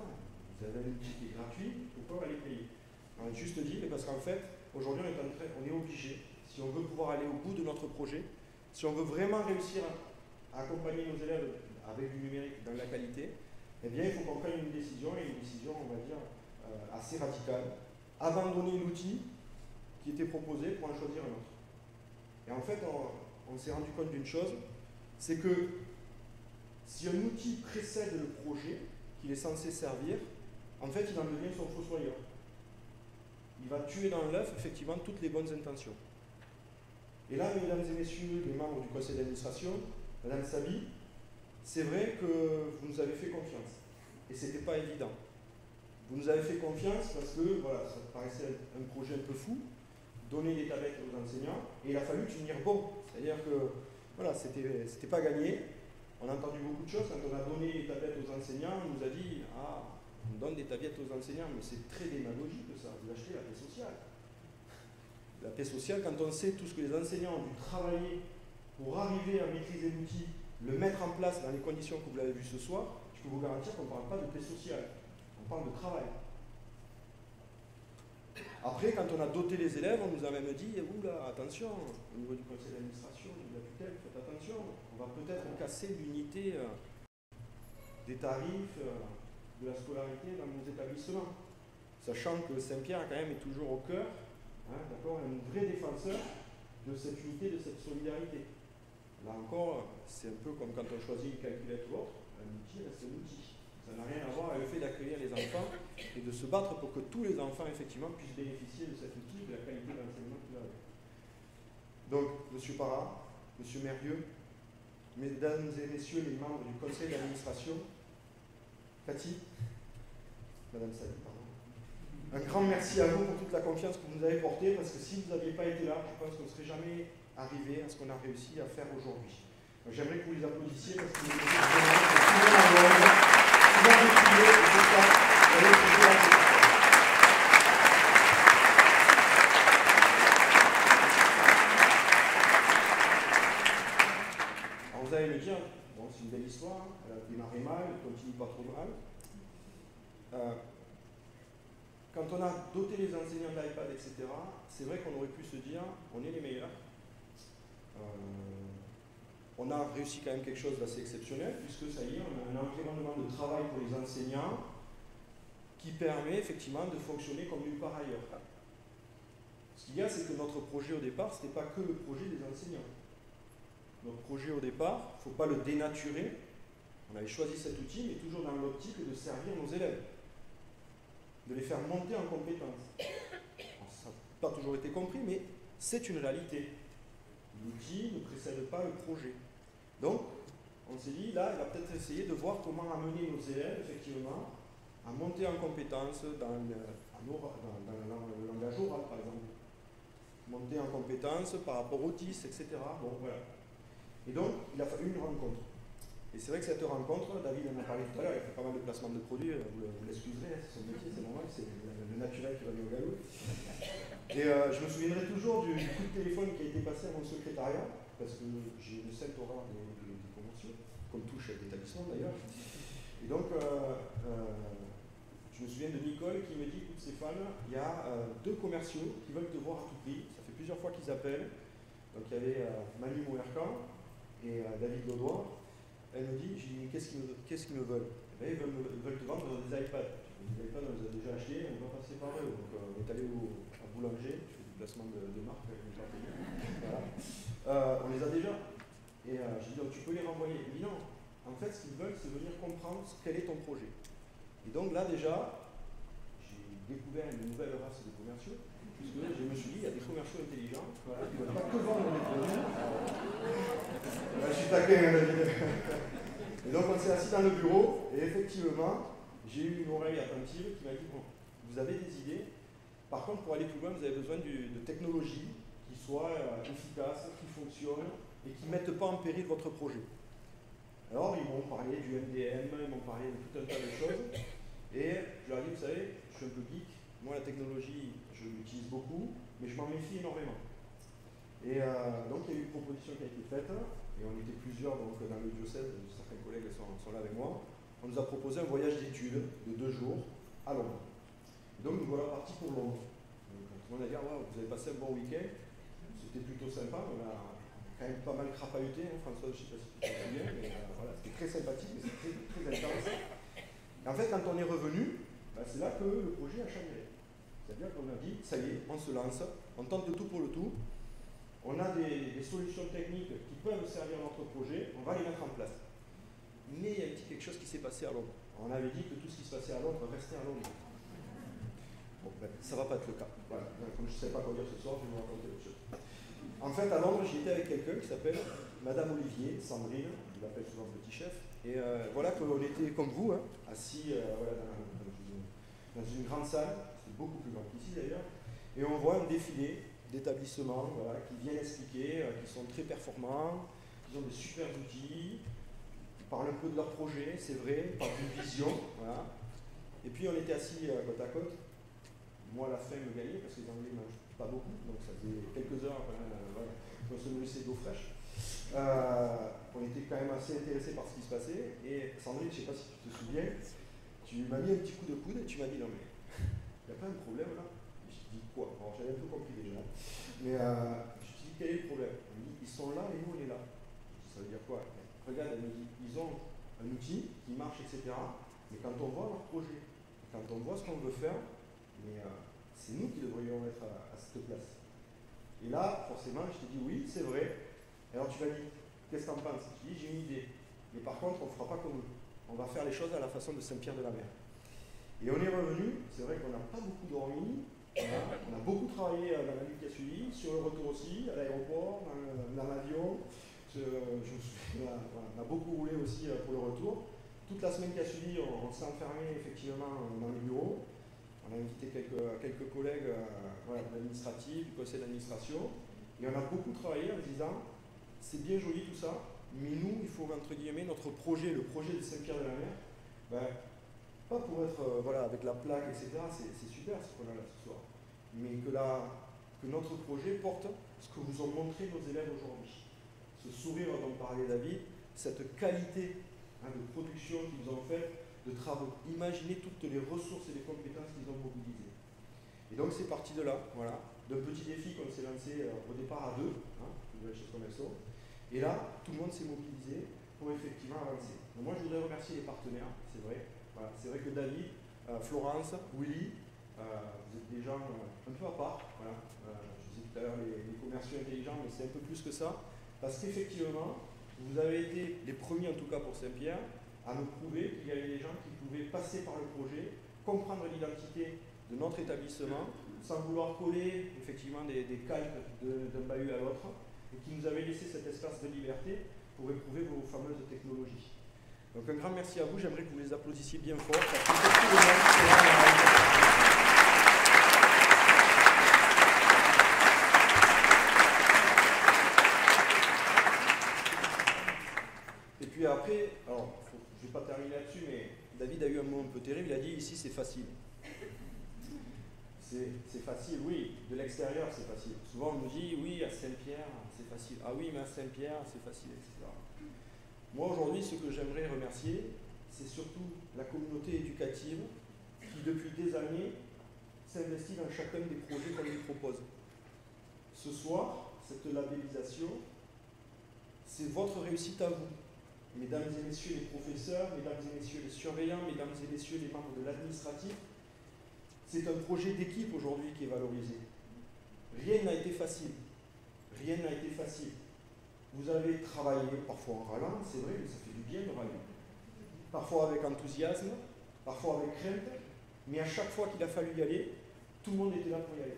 Vous avez un outil qui est gratuit, pourquoi on va les payer? On a juste dit, mais parce qu'en fait, aujourd'hui on est obligé, si on veut pouvoir aller au bout de notre projet, si on veut vraiment réussir à accompagner nos élèves avec du numérique dans la qualité, eh bien il faut qu'on prenne une décision, et une décision, on va dire, assez radicale. Abandonner l'outil qui était proposé pour en choisir un autre. Et en fait, on s'est rendu compte d'une chose, c'est que si un outil précède le projet qu'il est censé servir, en fait, il en devient son fossoyeur. Il va tuer dans l'œuf, effectivement, toutes les bonnes intentions. Et là, mesdames et messieurs, les membres du conseil d'administration, Madame Sabi, c'est vrai que vous nous avez fait confiance. Et ce n'était pas évident. Vous nous avez fait confiance parce que, voilà, ça paraissait un projet un peu fou, donner des tablettes aux enseignants, et il a fallu tenir bon. C'est-à-dire que, voilà, c'était pas gagné. On a entendu beaucoup de choses. Quand on a donné les tablettes aux enseignants, on nous a dit, ah, on donne des tablettes aux enseignants, mais c'est très démagogique ça, vous achetez la paix sociale. La paix sociale, quand on sait tout ce que les enseignants ont dû travailler pour arriver à maîtriser l'outil, le mettre en place dans les conditions que vous l'avez vu ce soir, je peux vous garantir qu'on ne parle pas de paix sociale, on parle de travail. Après, quand on a doté les élèves, on nous a même dit, oula, attention, au niveau du conseil d'administration, de la tutelle, faites attention, on va peut-être casser l'unité des tarifs de la scolarité dans nos établissements. Sachant que Saint-Pierre, quand même, est toujours au cœur, hein, d'accord, un vrai défenseur de cette unité, de cette solidarité. Là encore, c'est un peu comme quand on choisit une calculette ou autre, un outil reste un outil. Ça n'a rien à voir avec le fait d'accueillir les enfants et de se battre pour que tous les enfants, effectivement, puissent bénéficier de cet outil et de la qualité d'enseignement qu'il a. Donc, M. Parra, M. Mérieux, Mesdames et Messieurs les membres du conseil d'administration, Cathy, Madame Sabi, pardon. Un grand merci à vous pour toute la confiance que vous nous avez portée, parce que si vous n'aviez pas été là, je pense qu'on ne serait jamais arrivé à ce qu'on a réussi à faire aujourd'hui. J'aimerais que vous les applaudissiez parce que vous êtes alors vous allez me dire, bon, c'est une belle histoire, elle a démarré mal, elle continue pas trop mal. Quand on a doté les enseignants d'iPad, etc., c'est vrai qu'on aurait pu se dire, on est les meilleurs. On a réussi quand même quelque chose d'assez exceptionnel, puisque ça y est, on a un environnement de travail pour les enseignants qui permet effectivement de fonctionner comme nulle part ailleurs. Ce qu'il y a, c'est que notre projet au départ, ce n'était pas que le projet des enseignants. Notre projet au départ, il ne faut pas le dénaturer. On avait choisi cet outil, mais toujours dans l'optique de servir nos élèves, de les faire monter en compétences. Ça n'a pas toujours été compris, mais c'est une réalité. L'outil ne précède pas le projet. Donc, on s'est dit, là, il va peut-être essayer de voir comment amener nos élèves, effectivement, à monter en compétences dans le langage oral, par exemple. Monter en compétences par rapport aux TIS, etc. Bon, voilà. Et donc, il a fallu une rencontre. Et c'est vrai que cette rencontre, David en a parlé tout à l'heure, il fait pas mal de placements de produits, vous l'excuserez, c'est son métier, c'est normal, c'est le naturel qui va lui au galop. Et je me souviendrai toujours du coup de téléphone qui a été passé à mon secrétariat, parce que j'ai une sainte horreur des conventions, comme tout chef d'établissement d'ailleurs. Et donc, je me souviens de Nicole qui me dit, écoute Stéphane, il y a deux commerciaux qui veulent te voir à tout prix, ça fait plusieurs fois qu'ils appellent. Donc il y avait Manu Mouerkan et David Lodois. Elle me dit, j'ai dit, qu'est-ce qu'ils me veulent? Eh bien, ils veulent te vendre des iPads. Les iPads, on les a déjà achetés, on va passer par eux. Donc on est allé à Boulanger, je fais du placement de marque, voilà. On les a déjà. Et j'ai dit, donc, tu peux les renvoyer. Il me dit non, en fait, ce qu'ils veulent, c'est venir comprendre quel est ton projet. Et donc là, déjà, j'ai découvert une nouvelle race de commerciaux, puisque je me suis dit, il y a des commerciaux intelligents, voilà, qui ne veulent pas que vendre des produits. Je suis taquin, David. Et donc on s'est assis dans le bureau, et effectivement, j'ai eu une oreille attentive qui m'a dit, bon, vous avez des idées, par contre pour aller plus loin, vous avez besoin de technologies qui soient efficaces, qui fonctionnent et qui ne mettent pas en péril votre projet. Alors ils m'ont parlé du MDM, ils m'ont parlé de tout un tas de choses, et je leur ai dit, vous savez, je suis un peu geek, moi la technologie, je l'utilise beaucoup, mais je m'en méfie énormément. Et donc il y a eu une proposition qui a été faite, et on était plusieurs donc, dans le diocèse, certains collègues sont là avec moi. On nous a proposé un voyage d'études de 2 jours à Londres. Et donc nous voilà partis pour Londres. Donc, tout le monde a dit, ah, wow, vous avez passé un bon week-end, c'était plutôt sympa, on a quand même pas mal crapahuté, hein, François, je ne sais pas si tu te souviens, mais voilà, c'était très sympathique, mais c'était très intense. Et en fait, quand on est revenu, bah, c'est là que le projet a changé. C'est-à-dire qu'on a dit, ça y est, on se lance, on tente le tout pour le tout, on a des solutions techniques qui peuvent servir à notre projet, on va les mettre en place. Mais il y a un petit quelque chose qui s'est passé à Londres. On avait dit que tout ce qui se passait à Londres restait à Londres. Bon, ben, ça ne va pas être le cas. Voilà. Comme je ne sais pas quoi dire ce soir, je vais vous raconter autre chose. En fait, à Londres, j'y étais avec quelqu'un qui s'appelle Madame Olivier, Sandrine, je l'appelle souvent Petit Chef. Et voilà qu'on était comme vous, hein, assis voilà, dans une grande salle, c'est beaucoup plus grand qu'ici d'ailleurs, et on voit un défilé d'établissements voilà, qui viennent expliquer, qui sont très performants, qui ont des super outils, qui parlent un peu de leur projet, c'est vrai, parlent d'une vision. Voilà. Et puis on était assis côte à côte. Moi, la faim me gagnait parce que les Anglais ne mangent pas beaucoup, donc ça faisait quelques heures voilà, qu'on se nourrissait d'eau fraîche. On était quand même assez intéressés par ce qui se passait. Et Sandrine, je ne sais pas si tu te souviens, tu m'as mis un petit coup de coude et tu m'as dit non mais il n'y a pas un problème là. Je te dis quoi? Alors j'avais un peu compris déjà. Mais je te dis quel est le problème? Elle me dit ils sont là et nous on est là. Je dis ça veut dire quoi? Regarde, elle me dit ils ont un outil qui marche, etc. Mais quand on voit leur projet, quand on voit ce qu'on veut faire, mais c'est nous qui devrions être à cette place. Et là, forcément, je te dis oui, c'est vrai. Alors tu m'as dit, qu'est-ce que tu en penses? Je dis, j'ai une idée. Mais par contre, on ne fera pas comme eux. On va faire les choses à la façon de Saint-Pierre-de-la-Mer. Et on est revenu, c'est vrai qu'on n'a pas beaucoup dormi, on a beaucoup travaillé dans la nuit qui a suivi, sur le retour aussi, à l'aéroport, dans l'avion. On a beaucoup roulé aussi pour le retour. Toute la semaine qui a suivi, on s'est enfermé effectivement dans les bureaux. On a invité quelques collègues voilà, de l'administratif, du conseil d'administration. Et on a beaucoup travaillé en disant, c'est bien joli tout ça, mais nous, il faut entre guillemets notre projet, le projet de Saint-Pierre-de-la-Mer, ben, pas pour être voilà, avec la plaque, etc., c'est super ce qu'on a là ce soir, mais que notre projet porte ce que vous ont montré nos élèves aujourd'hui. Ce sourire dont parlait David, cette qualité de production qu'ils ont fait, de travaux. Imaginez toutes les ressources et les compétences qu'ils ont mobilisées. Et donc c'est parti de là, voilà, d'un petit défi qu'on s'est lancé au départ à 2, de la chose comme elles sont. Et là, tout le monde s'est mobilisé pour effectivement avancer. Donc moi je voudrais remercier les partenaires, c'est vrai. Voilà, c'est vrai que David, Florence, Willy, vous êtes des gens un peu à part. Voilà. Je disais tout à l'heure les commerciaux intelligents, mais c'est un peu plus que ça. Parce qu'effectivement, vous avez été les premiers, en tout cas pour Saint-Pierre, à nous prouver qu'il y avait des gens qui pouvaient passer par le projet, comprendre l'identité de notre établissement, sans vouloir coller effectivement des calques d'un bahut à l'autre, et qui nous avaient laissé cet espace de liberté pour éprouver vos fameuses technologies. Donc un grand merci à vous, j'aimerais que vous les applaudissiez bien fort. Et puis après, alors je ne vais pas terminer là-dessus, mais David a eu un mot un peu terrible, il a dit ici c'est facile. C'est facile, oui, de l'extérieur c'est facile. Souvent on nous dit oui à Saint-Pierre c'est facile, ah oui mais à Saint-Pierre c'est facile, etc. Moi aujourd'hui ce que j'aimerais remercier, c'est surtout la communauté éducative qui depuis des années s'investit dans chacun des projets qu'on lui propose. Ce soir, cette labellisation, c'est votre réussite à vous. Mesdames et messieurs les professeurs, mesdames et messieurs les surveillants, mesdames et messieurs les membres de l'administratif, c'est un projet d'équipe aujourd'hui qui est valorisé. Rien n'a été facile. Rien n'a été facile. Vous avez travaillé parfois en râlant, c'est vrai, mais ça fait du bien de râler. Parfois avec enthousiasme, parfois avec crainte, mais à chaque fois qu'il a fallu y aller, tout le monde était là pour y aller.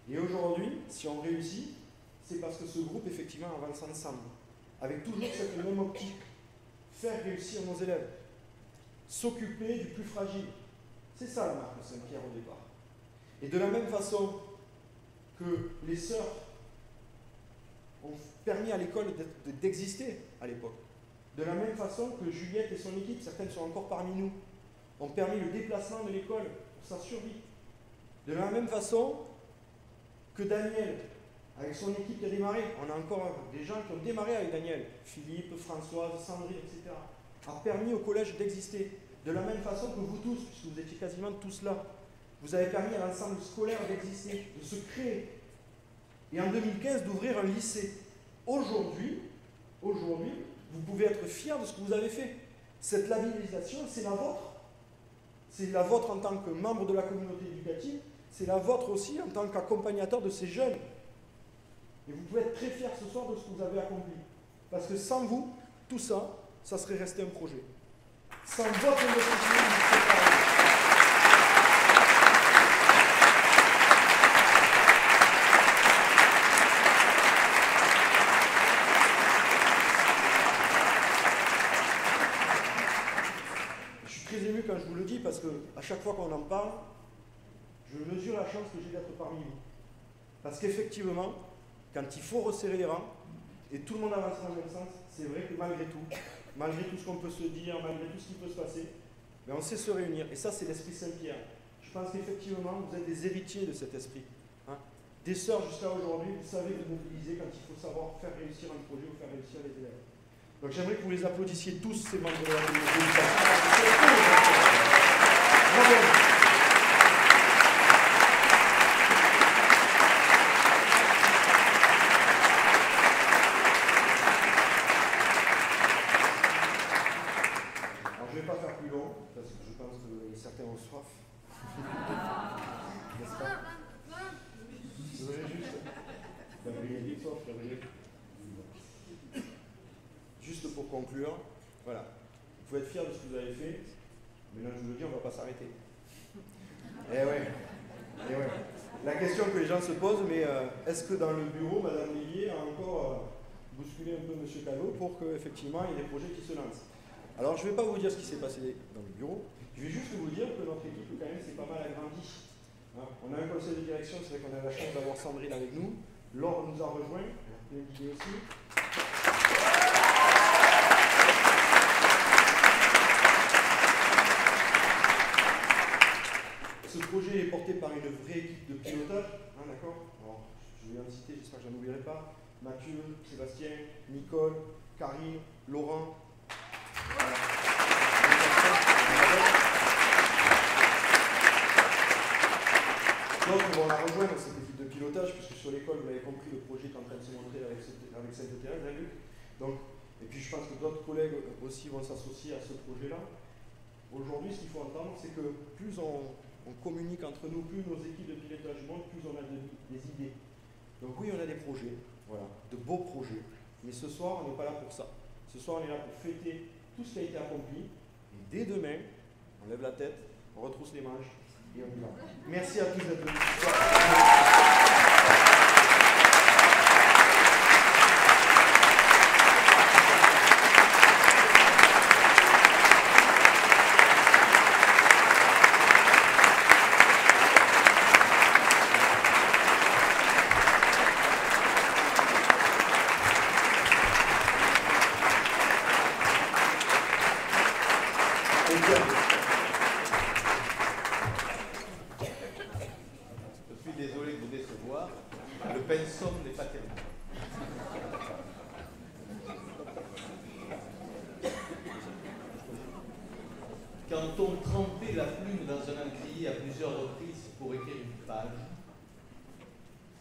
Et aujourd'hui, si on réussit, c'est parce que ce groupe, effectivement, avance ensemble, avec toujours cette même optique. Faire réussir nos élèves. s'occuper du plus fragile. C'est ça la marque de Saint-Pierre au départ. Et de la même façon que les sœurs ont permis à l'école d'exister à l'époque, de la même façon que Juliette et son équipe, certaines sont encore parmi nous, ont permis le déplacement de l'école pour sa survie. De la même façon que Daniel, avec son équipe qui a démarré, on a encore des gens qui ont démarré avec Daniel, Philippe, Françoise, Sandrine, etc., a permis au collège d'exister. De la même façon que vous tous, puisque vous étiez quasiment tous là, vous avez permis à l'ensemble scolaire d'exister, de se créer. Et en 2015, d'ouvrir un lycée. Aujourd'hui, vous pouvez être fiers de ce que vous avez fait. Cette labellisation, c'est la vôtre. C'est la vôtre en tant que membre de la communauté éducative, c'est la vôtre aussi en tant qu'accompagnateur de ces jeunes. Et vous pouvez être très fiers ce soir de ce que vous avez accompli. Parce que sans vous, tout ça, ça serait resté un projet. Sans votre investissement, vous ne serez pas là. Je suis très ému quand je vous le dis parce qu'à chaque fois qu'on en parle, je mesure la chance que j'ai d'être parmi vous. Parce qu'effectivement, quand il faut resserrer les rangs, et tout le monde avance dans le même sens, c'est vrai que malgré tout ce qu'on peut se dire, malgré tout ce qui peut se passer, mais on sait se réunir. Et ça, c'est l'esprit Saint-Pierre. Je pense qu'effectivement, vous êtes des héritiers de cet esprit. Hein. Des sœurs jusqu'à aujourd'hui, vous savez vous mobiliser quand il faut savoir faire réussir un projet ou faire réussir les élèves. Donc j'aimerais que vous les applaudissiez tous, ces membres de la communauté éducative. Bravo. Juste pour conclure, voilà, vous pouvez être fiers de ce que vous avez fait, mais là je vous le dis, on ne va pas s'arrêter. Eh ouais. La question que les gens se posent, mais est-ce que dans le bureau, Madame Lévier a encore bousculé un peu M. Callot pour qu'effectivement il y ait des projets qui se lancent? Alors je ne vais pas vous dire ce qui s'est passé dans le bureau, je vais juste vous dire que notre équipe quand même s'est pas mal agrandie. Hein, on a un conseil de direction, c'est vrai qu'on a la chance d'avoir Sandrine avec nous, Laure nous a rejoint, elle a plein d'idées aussi. Ce projet est porté par une vraie équipe de pilotage, hein, d'accord? Alors, je vais en citer, j'espère que je n'en oublierai pas. Mathieu, Sébastien, Nicole, Karine, Laurent. Voilà. Donc, on va la rejoindre cette équipe de pilotage, puisque sur l'école, vous l'avez compris, le projet est en train de se montrer avec Sainte-Thérèse, hein, Luc. Donc, et puis je pense que d'autres collègues aussi vont s'associer à ce projet-là. Aujourd'hui, ce qu'il faut entendre, c'est que plus on communique entre nous, plus nos équipes de pilotage montent, plus on a des idées. Donc oui, on a des projets, voilà, de beaux projets, mais ce soir, on n'est pas là pour ça. Ce soir, on est là pour fêter tout ce qui a été accompli, et dès demain, on lève la tête, on retrousse les manches, et on y va. Merci à tous d'être venus ce soir. Quand on trempait la plume dans un encrier à plusieurs reprises pour écrire une page,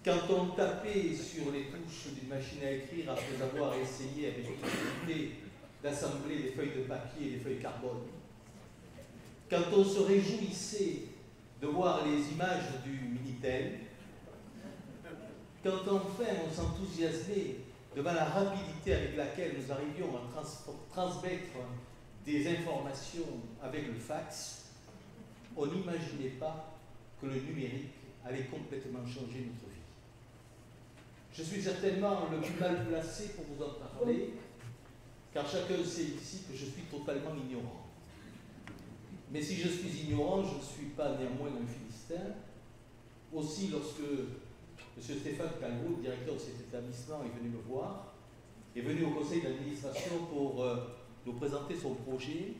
quand on tapait sur les touches d'une machine à écrire après avoir essayé avec difficulté d'assembler des feuilles de papier et des feuilles carbone, quand on se réjouissait de voir les images du Minitel, quand enfin on s'enthousiasmait devant la rapidité avec laquelle nous arrivions à transmettre des informations avec le fax, on n'imaginait pas que le numérique allait complètement changer notre vie. Je suis certainement le plus mal placé pour vous en parler, car chacun sait ici que je suis totalement ignorant. Mais si je suis ignorant, je ne suis pas néanmoins un Philistin. Aussi, lorsque M. Stéphane Calvo, le directeur de cet établissement, est venu me voir, est venu au conseil d'administration pour nous présenter son projet,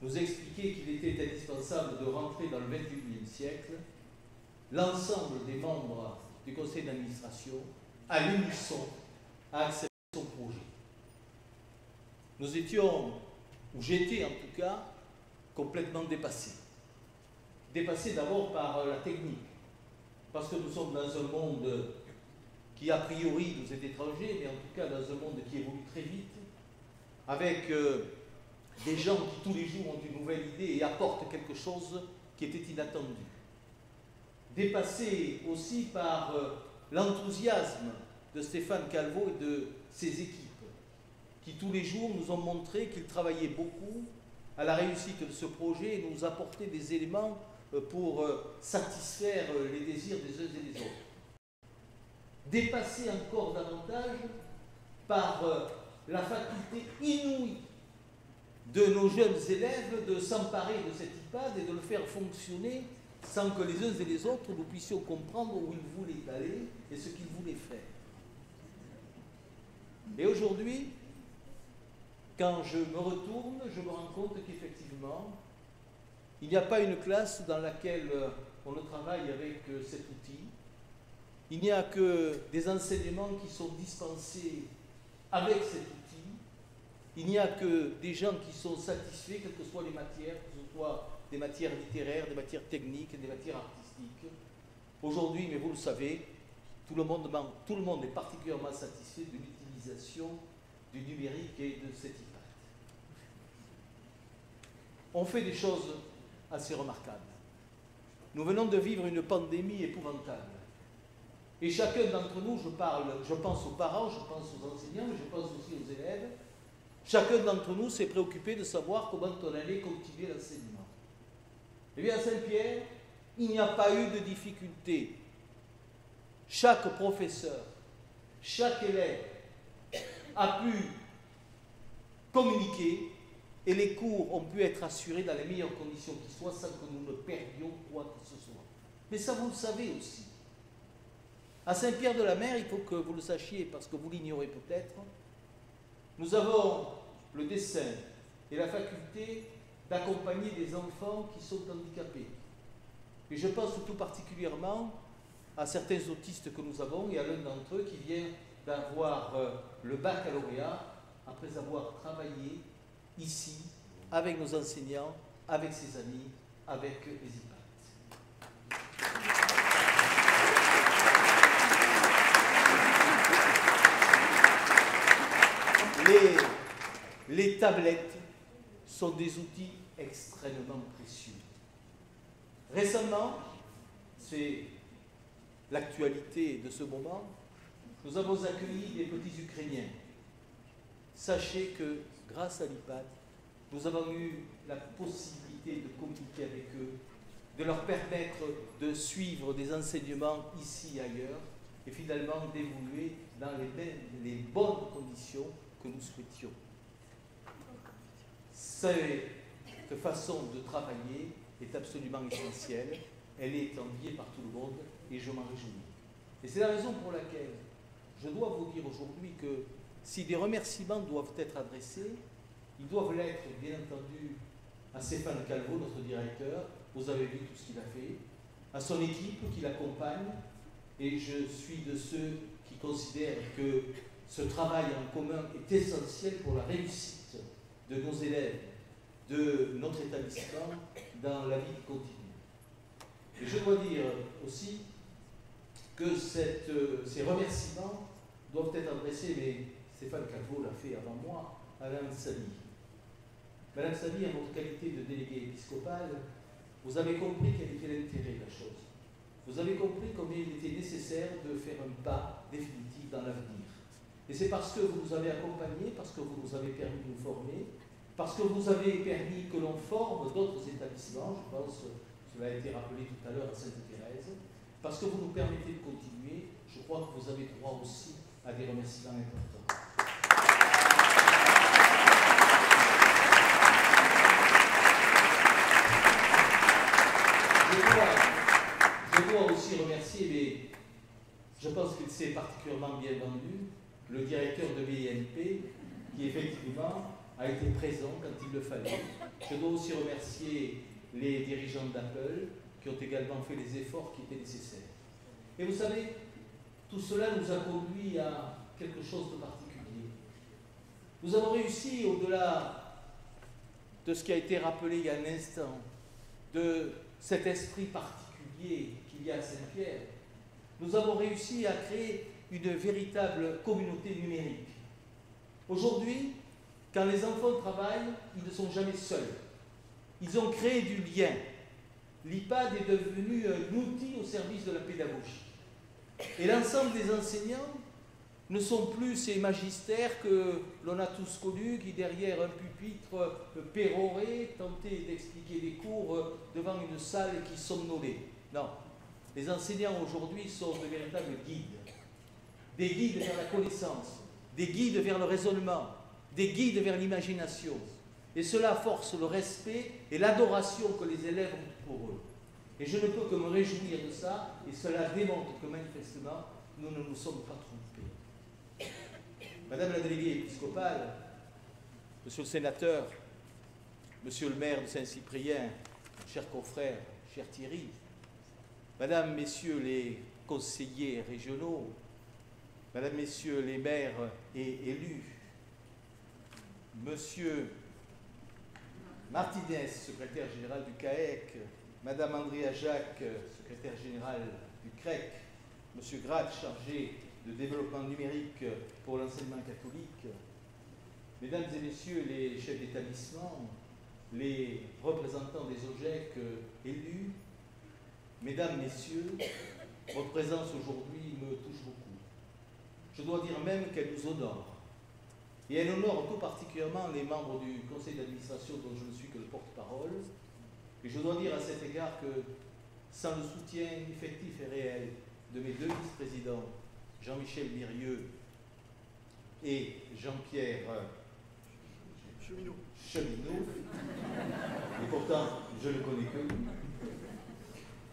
nous expliquer qu'il était indispensable de rentrer dans le XXIe siècle, l'ensemble des membres du conseil d'administration, à l'unisson, a accepté son projet. Nous étions, ou j'étais en tout cas, complètement dépassé. Dépassé d'abord par la technique, parce que nous sommes dans un monde qui a priori nous est étranger, mais en tout cas dans un monde qui évolue très vite, avec des gens qui tous les jours ont une nouvelle idée et apportent quelque chose qui était inattendu. Dépassé aussi par l'enthousiasme de Stéphane Calvo et de ses équipes, qui tous les jours nous ont montré qu'ils travaillaient beaucoup à la réussite de ce projet et nous apportaient des éléments pour satisfaire les désirs des uns et des autres. Dépassé encore davantage par la faculté inouïe de nos jeunes élèves de s'emparer de cet iPad et de le faire fonctionner sans que les uns et les autres nous puissions comprendre où ils voulaient aller et ce qu'ils voulaient faire. Et aujourd'hui, quand je me retourne, je me rends compte qu'effectivement, il n'y a pas une classe dans laquelle on ne travaille avec cet outil. Il n'y a que des enseignements qui sont dispensés avec cet outil. Il n'y a que des gens qui sont satisfaits, quelles que soient les matières, que ce soit des matières littéraires, des matières techniques, des matières artistiques. Aujourd'hui, mais vous le savez, tout le monde est particulièrement satisfait de l'utilisation du numérique et de cet iPad. On fait des choses assez remarquables. Nous venons de vivre une pandémie épouvantable. Et chacun d'entre nous, je pense aux parents, je pense aux enseignants, mais je pense aussi aux élèves, chacun d'entre nous s'est préoccupé de savoir comment on allait continuer l'enseignement. Eh bien, à Saint-Pierre, il n'y a pas eu de difficulté. Chaque professeur, chaque élève a pu communiquer et les cours ont pu être assurés dans les meilleures conditions qui soient sans que nous ne perdions quoi que ce soit. Mais ça, vous le savez aussi. À Saint-Pierre-de-la-Mer, il faut que vous le sachiez, parce que vous l'ignorez peut-être, nous avons le dessein et la faculté d'accompagner des enfants qui sont handicapés. Et je pense tout particulièrement à certains autistes que nous avons et à l'un d'entre eux qui vient d'avoir le baccalauréat après avoir travaillé ici avec nos enseignants, avec ses amis, avec les IPAD. Les tablettes sont des outils extrêmement précieux. Récemment, c'est l'actualité de ce moment, nous avons accueilli des petits Ukrainiens. Sachez que grâce à l'IPAD, nous avons eu la possibilité de communiquer avec eux, de leur permettre de suivre des enseignements ici et ailleurs, et finalement d'évoluer dans les bonnes conditions que nous souhaitions. Cette façon de travailler est absolument essentielle, elle est enviée par tout le monde et je m'en réjouis. Et c'est la raison pour laquelle je dois vous dire aujourd'hui que si des remerciements doivent être adressés, ils doivent l'être bien entendu à Stéphane Calvo, notre directeur, vous avez vu tout ce qu'il a fait, à son équipe qui l'accompagne, et je suis de ceux qui considèrent que ce travail en commun est essentiel pour la réussite de nos élèves, de notre établissement dans la vie continue. Et je dois dire aussi que ces remerciements doivent être adressés, mais Stéphane Calvo l'a fait avant moi, à Madame Sabi. Madame Sabi, en votre qualité de déléguée épiscopale, vous avez compris quel était l'intérêt de la chose. Vous avez compris combien il était nécessaire de faire un pas définitif dans l'avenir. Et c'est parce que vous nous avez accompagnés, parce que vous nous avez permis de nous former, parce que vous avez permis que l'on forme d'autres établissements, je pense, cela a été rappelé tout à l'heure à Sainte-Thérèse, parce que vous nous permettez de continuer, je crois que vous avez droit aussi à des remerciements importants. Je dois aussi remercier, mais je pense qu'il s'est particulièrement bien vendu, le directeur de BNP, qui effectivement a été présent quand il le fallait. Je dois aussi remercier les dirigeants d'Apple, qui ont également fait les efforts qui étaient nécessaires. Et vous savez, tout cela nous a conduit à quelque chose de particulier. Nous avons réussi, au-delà de ce qui a été rappelé il y a un instant, de cet esprit particulier qu'il y a à Saint-Pierre, nous avons réussi à créer une véritable communauté numérique. Aujourd'hui, quand les enfants travaillent, ils ne sont jamais seuls. Ils ont créé du lien. L'IPAD est devenu un outil au service de la pédagogie. Et l'ensemble des enseignants ne sont plus ces magistères que l'on a tous connus, qui derrière un pupitre péroraient, tentaient d'expliquer des cours devant une salle qui somnolait. Non. Les enseignants aujourd'hui sont de véritables guides. Des guides vers la connaissance, des guides vers le raisonnement, des guides vers l'imagination. Et cela force le respect et l'adoration que les élèves ont pour eux. Et je ne peux que me réjouir de ça, et cela démontre que manifestement, nous ne nous sommes pas trompés. Madame la déléguée épiscopale, monsieur le sénateur, monsieur le maire de Saint-Cyprien, chers confrères, cher Thierry, madame, messieurs les conseillers régionaux, madame, messieurs les maires et élus, monsieur Martinez, secrétaire général du CAEC, madame Andrea Jacques, secrétaire général du CREC, monsieur Grad, chargé de développement numérique pour l'enseignement catholique, mesdames et messieurs les chefs d'établissement, les représentants des OGEC élus, mesdames, messieurs, votre présence aujourd'hui me touche beaucoup. Je dois dire même qu'elle nous honore. Et elle honore tout particulièrement les membres du conseil d'administration dont je ne suis que le porte-parole. Et je dois dire à cet égard que sans le soutien effectif et réel de mes deux vice-présidents, Jean-Michel Mirieux et Jean-Pierre Cheminot, et pourtant je ne connais que lui,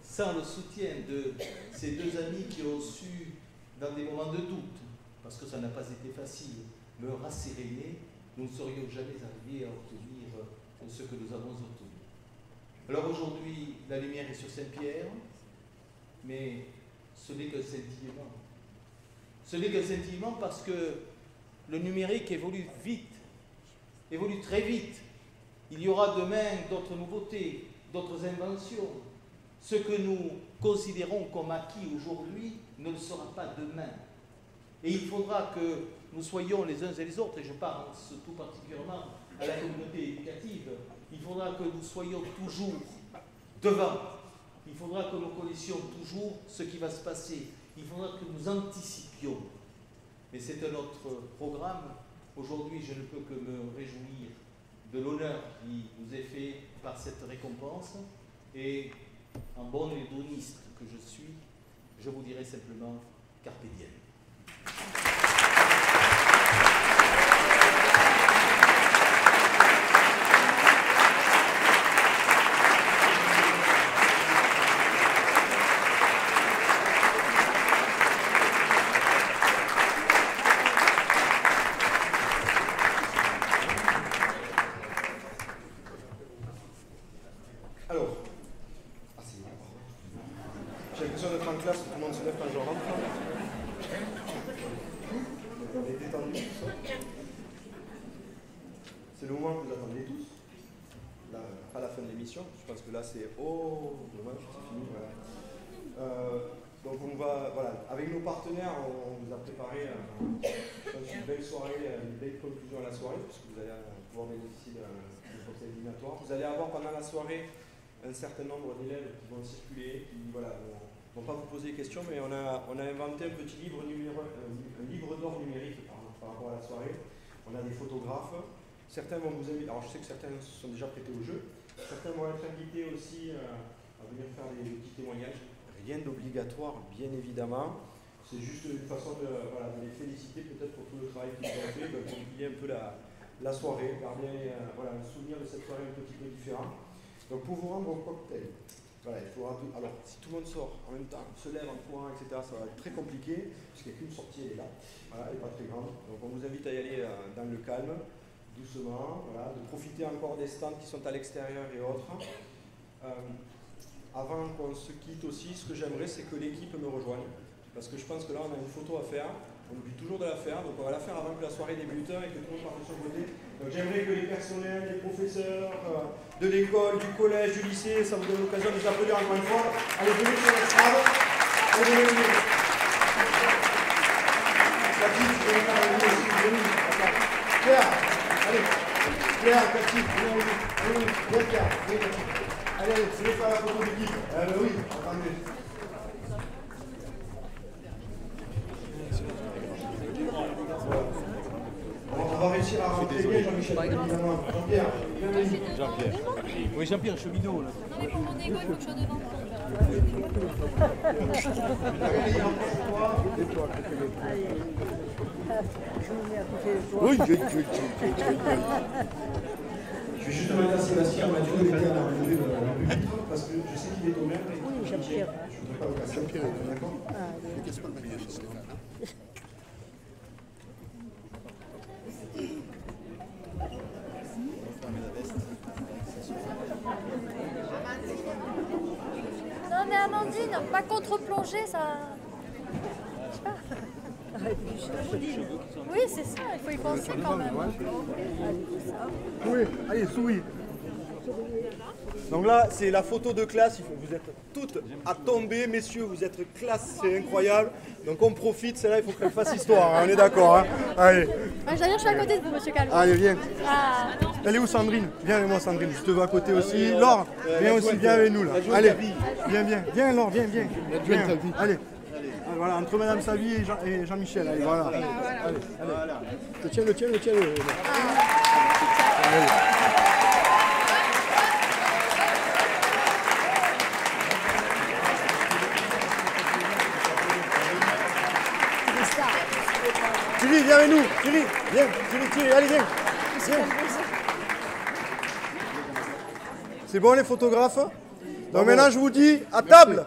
sans le soutien de ces deux amis qui ont su, dans des moments de doute, parce que ça n'a pas été facile, me rasséréner, nous ne serions jamais arrivés à obtenir ce que nous avons obtenu. Alors aujourd'hui, la lumière est sur Saint-Pierre, mais ce n'est qu'un scintillement. Ce n'est qu'un scintillement parce que le numérique évolue vite, évolue très vite. Il y aura demain d'autres nouveautés, d'autres inventions. Ce que nous considérons comme acquis aujourd'hui ne le sera pas demain. Et il faudra que nous soyons les uns et les autres, et je pense tout particulièrement à la communauté éducative, il faudra que nous soyons toujours devant. Il faudra que nous connaissions toujours ce qui va se passer. Il faudra que nous anticipions. Mais c'est un autre programme. Aujourd'hui, je ne peux que me réjouir de l'honneur qui nous est fait par cette récompense. Et en bon hédoniste que je suis, je vous dirai simplement carpe diem. Alors, j'ai l'impression d'être en classe, tout le monde se lève quand je rentre. On est détendu, tout ça. C'est le moment que vous attendez tous. Là, à la fin de l'émission, je pense que là c'est oh, dommage, c'est fini. Voilà. Donc on va, voilà, avec nos partenaires, on vous a préparé une belle soirée, une belle conclusion à la soirée, puisque vous allez pouvoir bénéficier d'un conseil éliminatoire. Vous allez avoir pendant la soirée un certain nombre d'élèves qui vont circuler, qui voilà, vont pas vous poser des questions, mais on a inventé un petit livre d'or numérique par rapport à la soirée. On a des photographes. Certains vont vous inviter, alors je sais que certains se sont déjà prêtés au jeu, certains vont être invités aussi à venir faire des petits témoignages. Rien d'obligatoire, bien évidemment. C'est juste une façon de les féliciter peut-être pour tout le travail qu'ils ont fait, pour oublier un peu la soirée, garder un souvenir de cette soirée un petit peu différent. Donc pour vous rendre au cocktail, Voilà, il faudra alors, si tout le monde sort en même temps, se lève en courant, etc., ça va être très compliqué, puisqu'il n'y a qu'une sortie, elle est là. Voilà, elle n'est pas très grande. Donc on vous invite à y aller dans le calme, doucement, voilà, de profiter encore des stands qui sont à l'extérieur et autres. Avant qu'on se quitte aussi, ce que j'aimerais, c'est que l'équipe me rejoigne. Parce que je pense que là, on a une photo à faire. On oublie toujours de la faire, donc on va la faire avant que la soirée débute et que tout le monde parte de son côté. Donc j'aimerais que les personnels, les professeurs de l'école, du collège, du lycée, ça vous donne l'occasion de vous applaudir encore une fois. Allez, venez sur l'estrade. Allez, venez. Cathy, tu peux faire un aussi, venez. Claire, allez. Claire, Cathy, venez. Allez, viens Claire, viens Cathy. Allez, je vais faire la photo d'équipe. Oui, attendez. On va réussir à rentrer bien Jean-Michel, évidemment. Jean-Pierre. Jean-Pierre. Oui, Jean-Pierre, cheminot, là. Non, mais pour mon égo, il faut que je sois devant. Oui, je vais juste demander à Sébastien, Mathieu de l'été à la relever le pupitre, parce que je sais qu'il est au maire. Oui, Jean-Pierre. Je ne voudrais pas le casser. Jean-Pierre, d'accord. Non mais Amandine, pas contre-plongée, ça... Je sais pas. Oui, c'est ça, il faut y penser quand même. Oui, allez, souris. Donc là, c'est la photo de classe. Vous êtes toutes à tomber, messieurs. Vous êtes classe, c'est incroyable. Donc on profite. Celle-là, il faut qu'elle fasse histoire. Hein, on est d'accord. Hein. Allez. Ah, je suis à côté de vous, monsieur Calvo. Allez, viens. Ah. Elle est où, Sandrine? Viens avec moi, Sandrine. Je te veux à côté aussi. Laure, viens aussi, viens avec nous là. Allez, viens, viens. Viens, Laure, viens, viens. Viens. Allez. Voilà, entre Madame Savy et Jean-Michel. Allez, voilà. Allez, allez. Le tiens, le tiens, le tiens. Thierry, viens avec nous. Thierry, viens. Thierry, allez, viens. C'est bon les photographes? Donc maintenant je vous dis à table.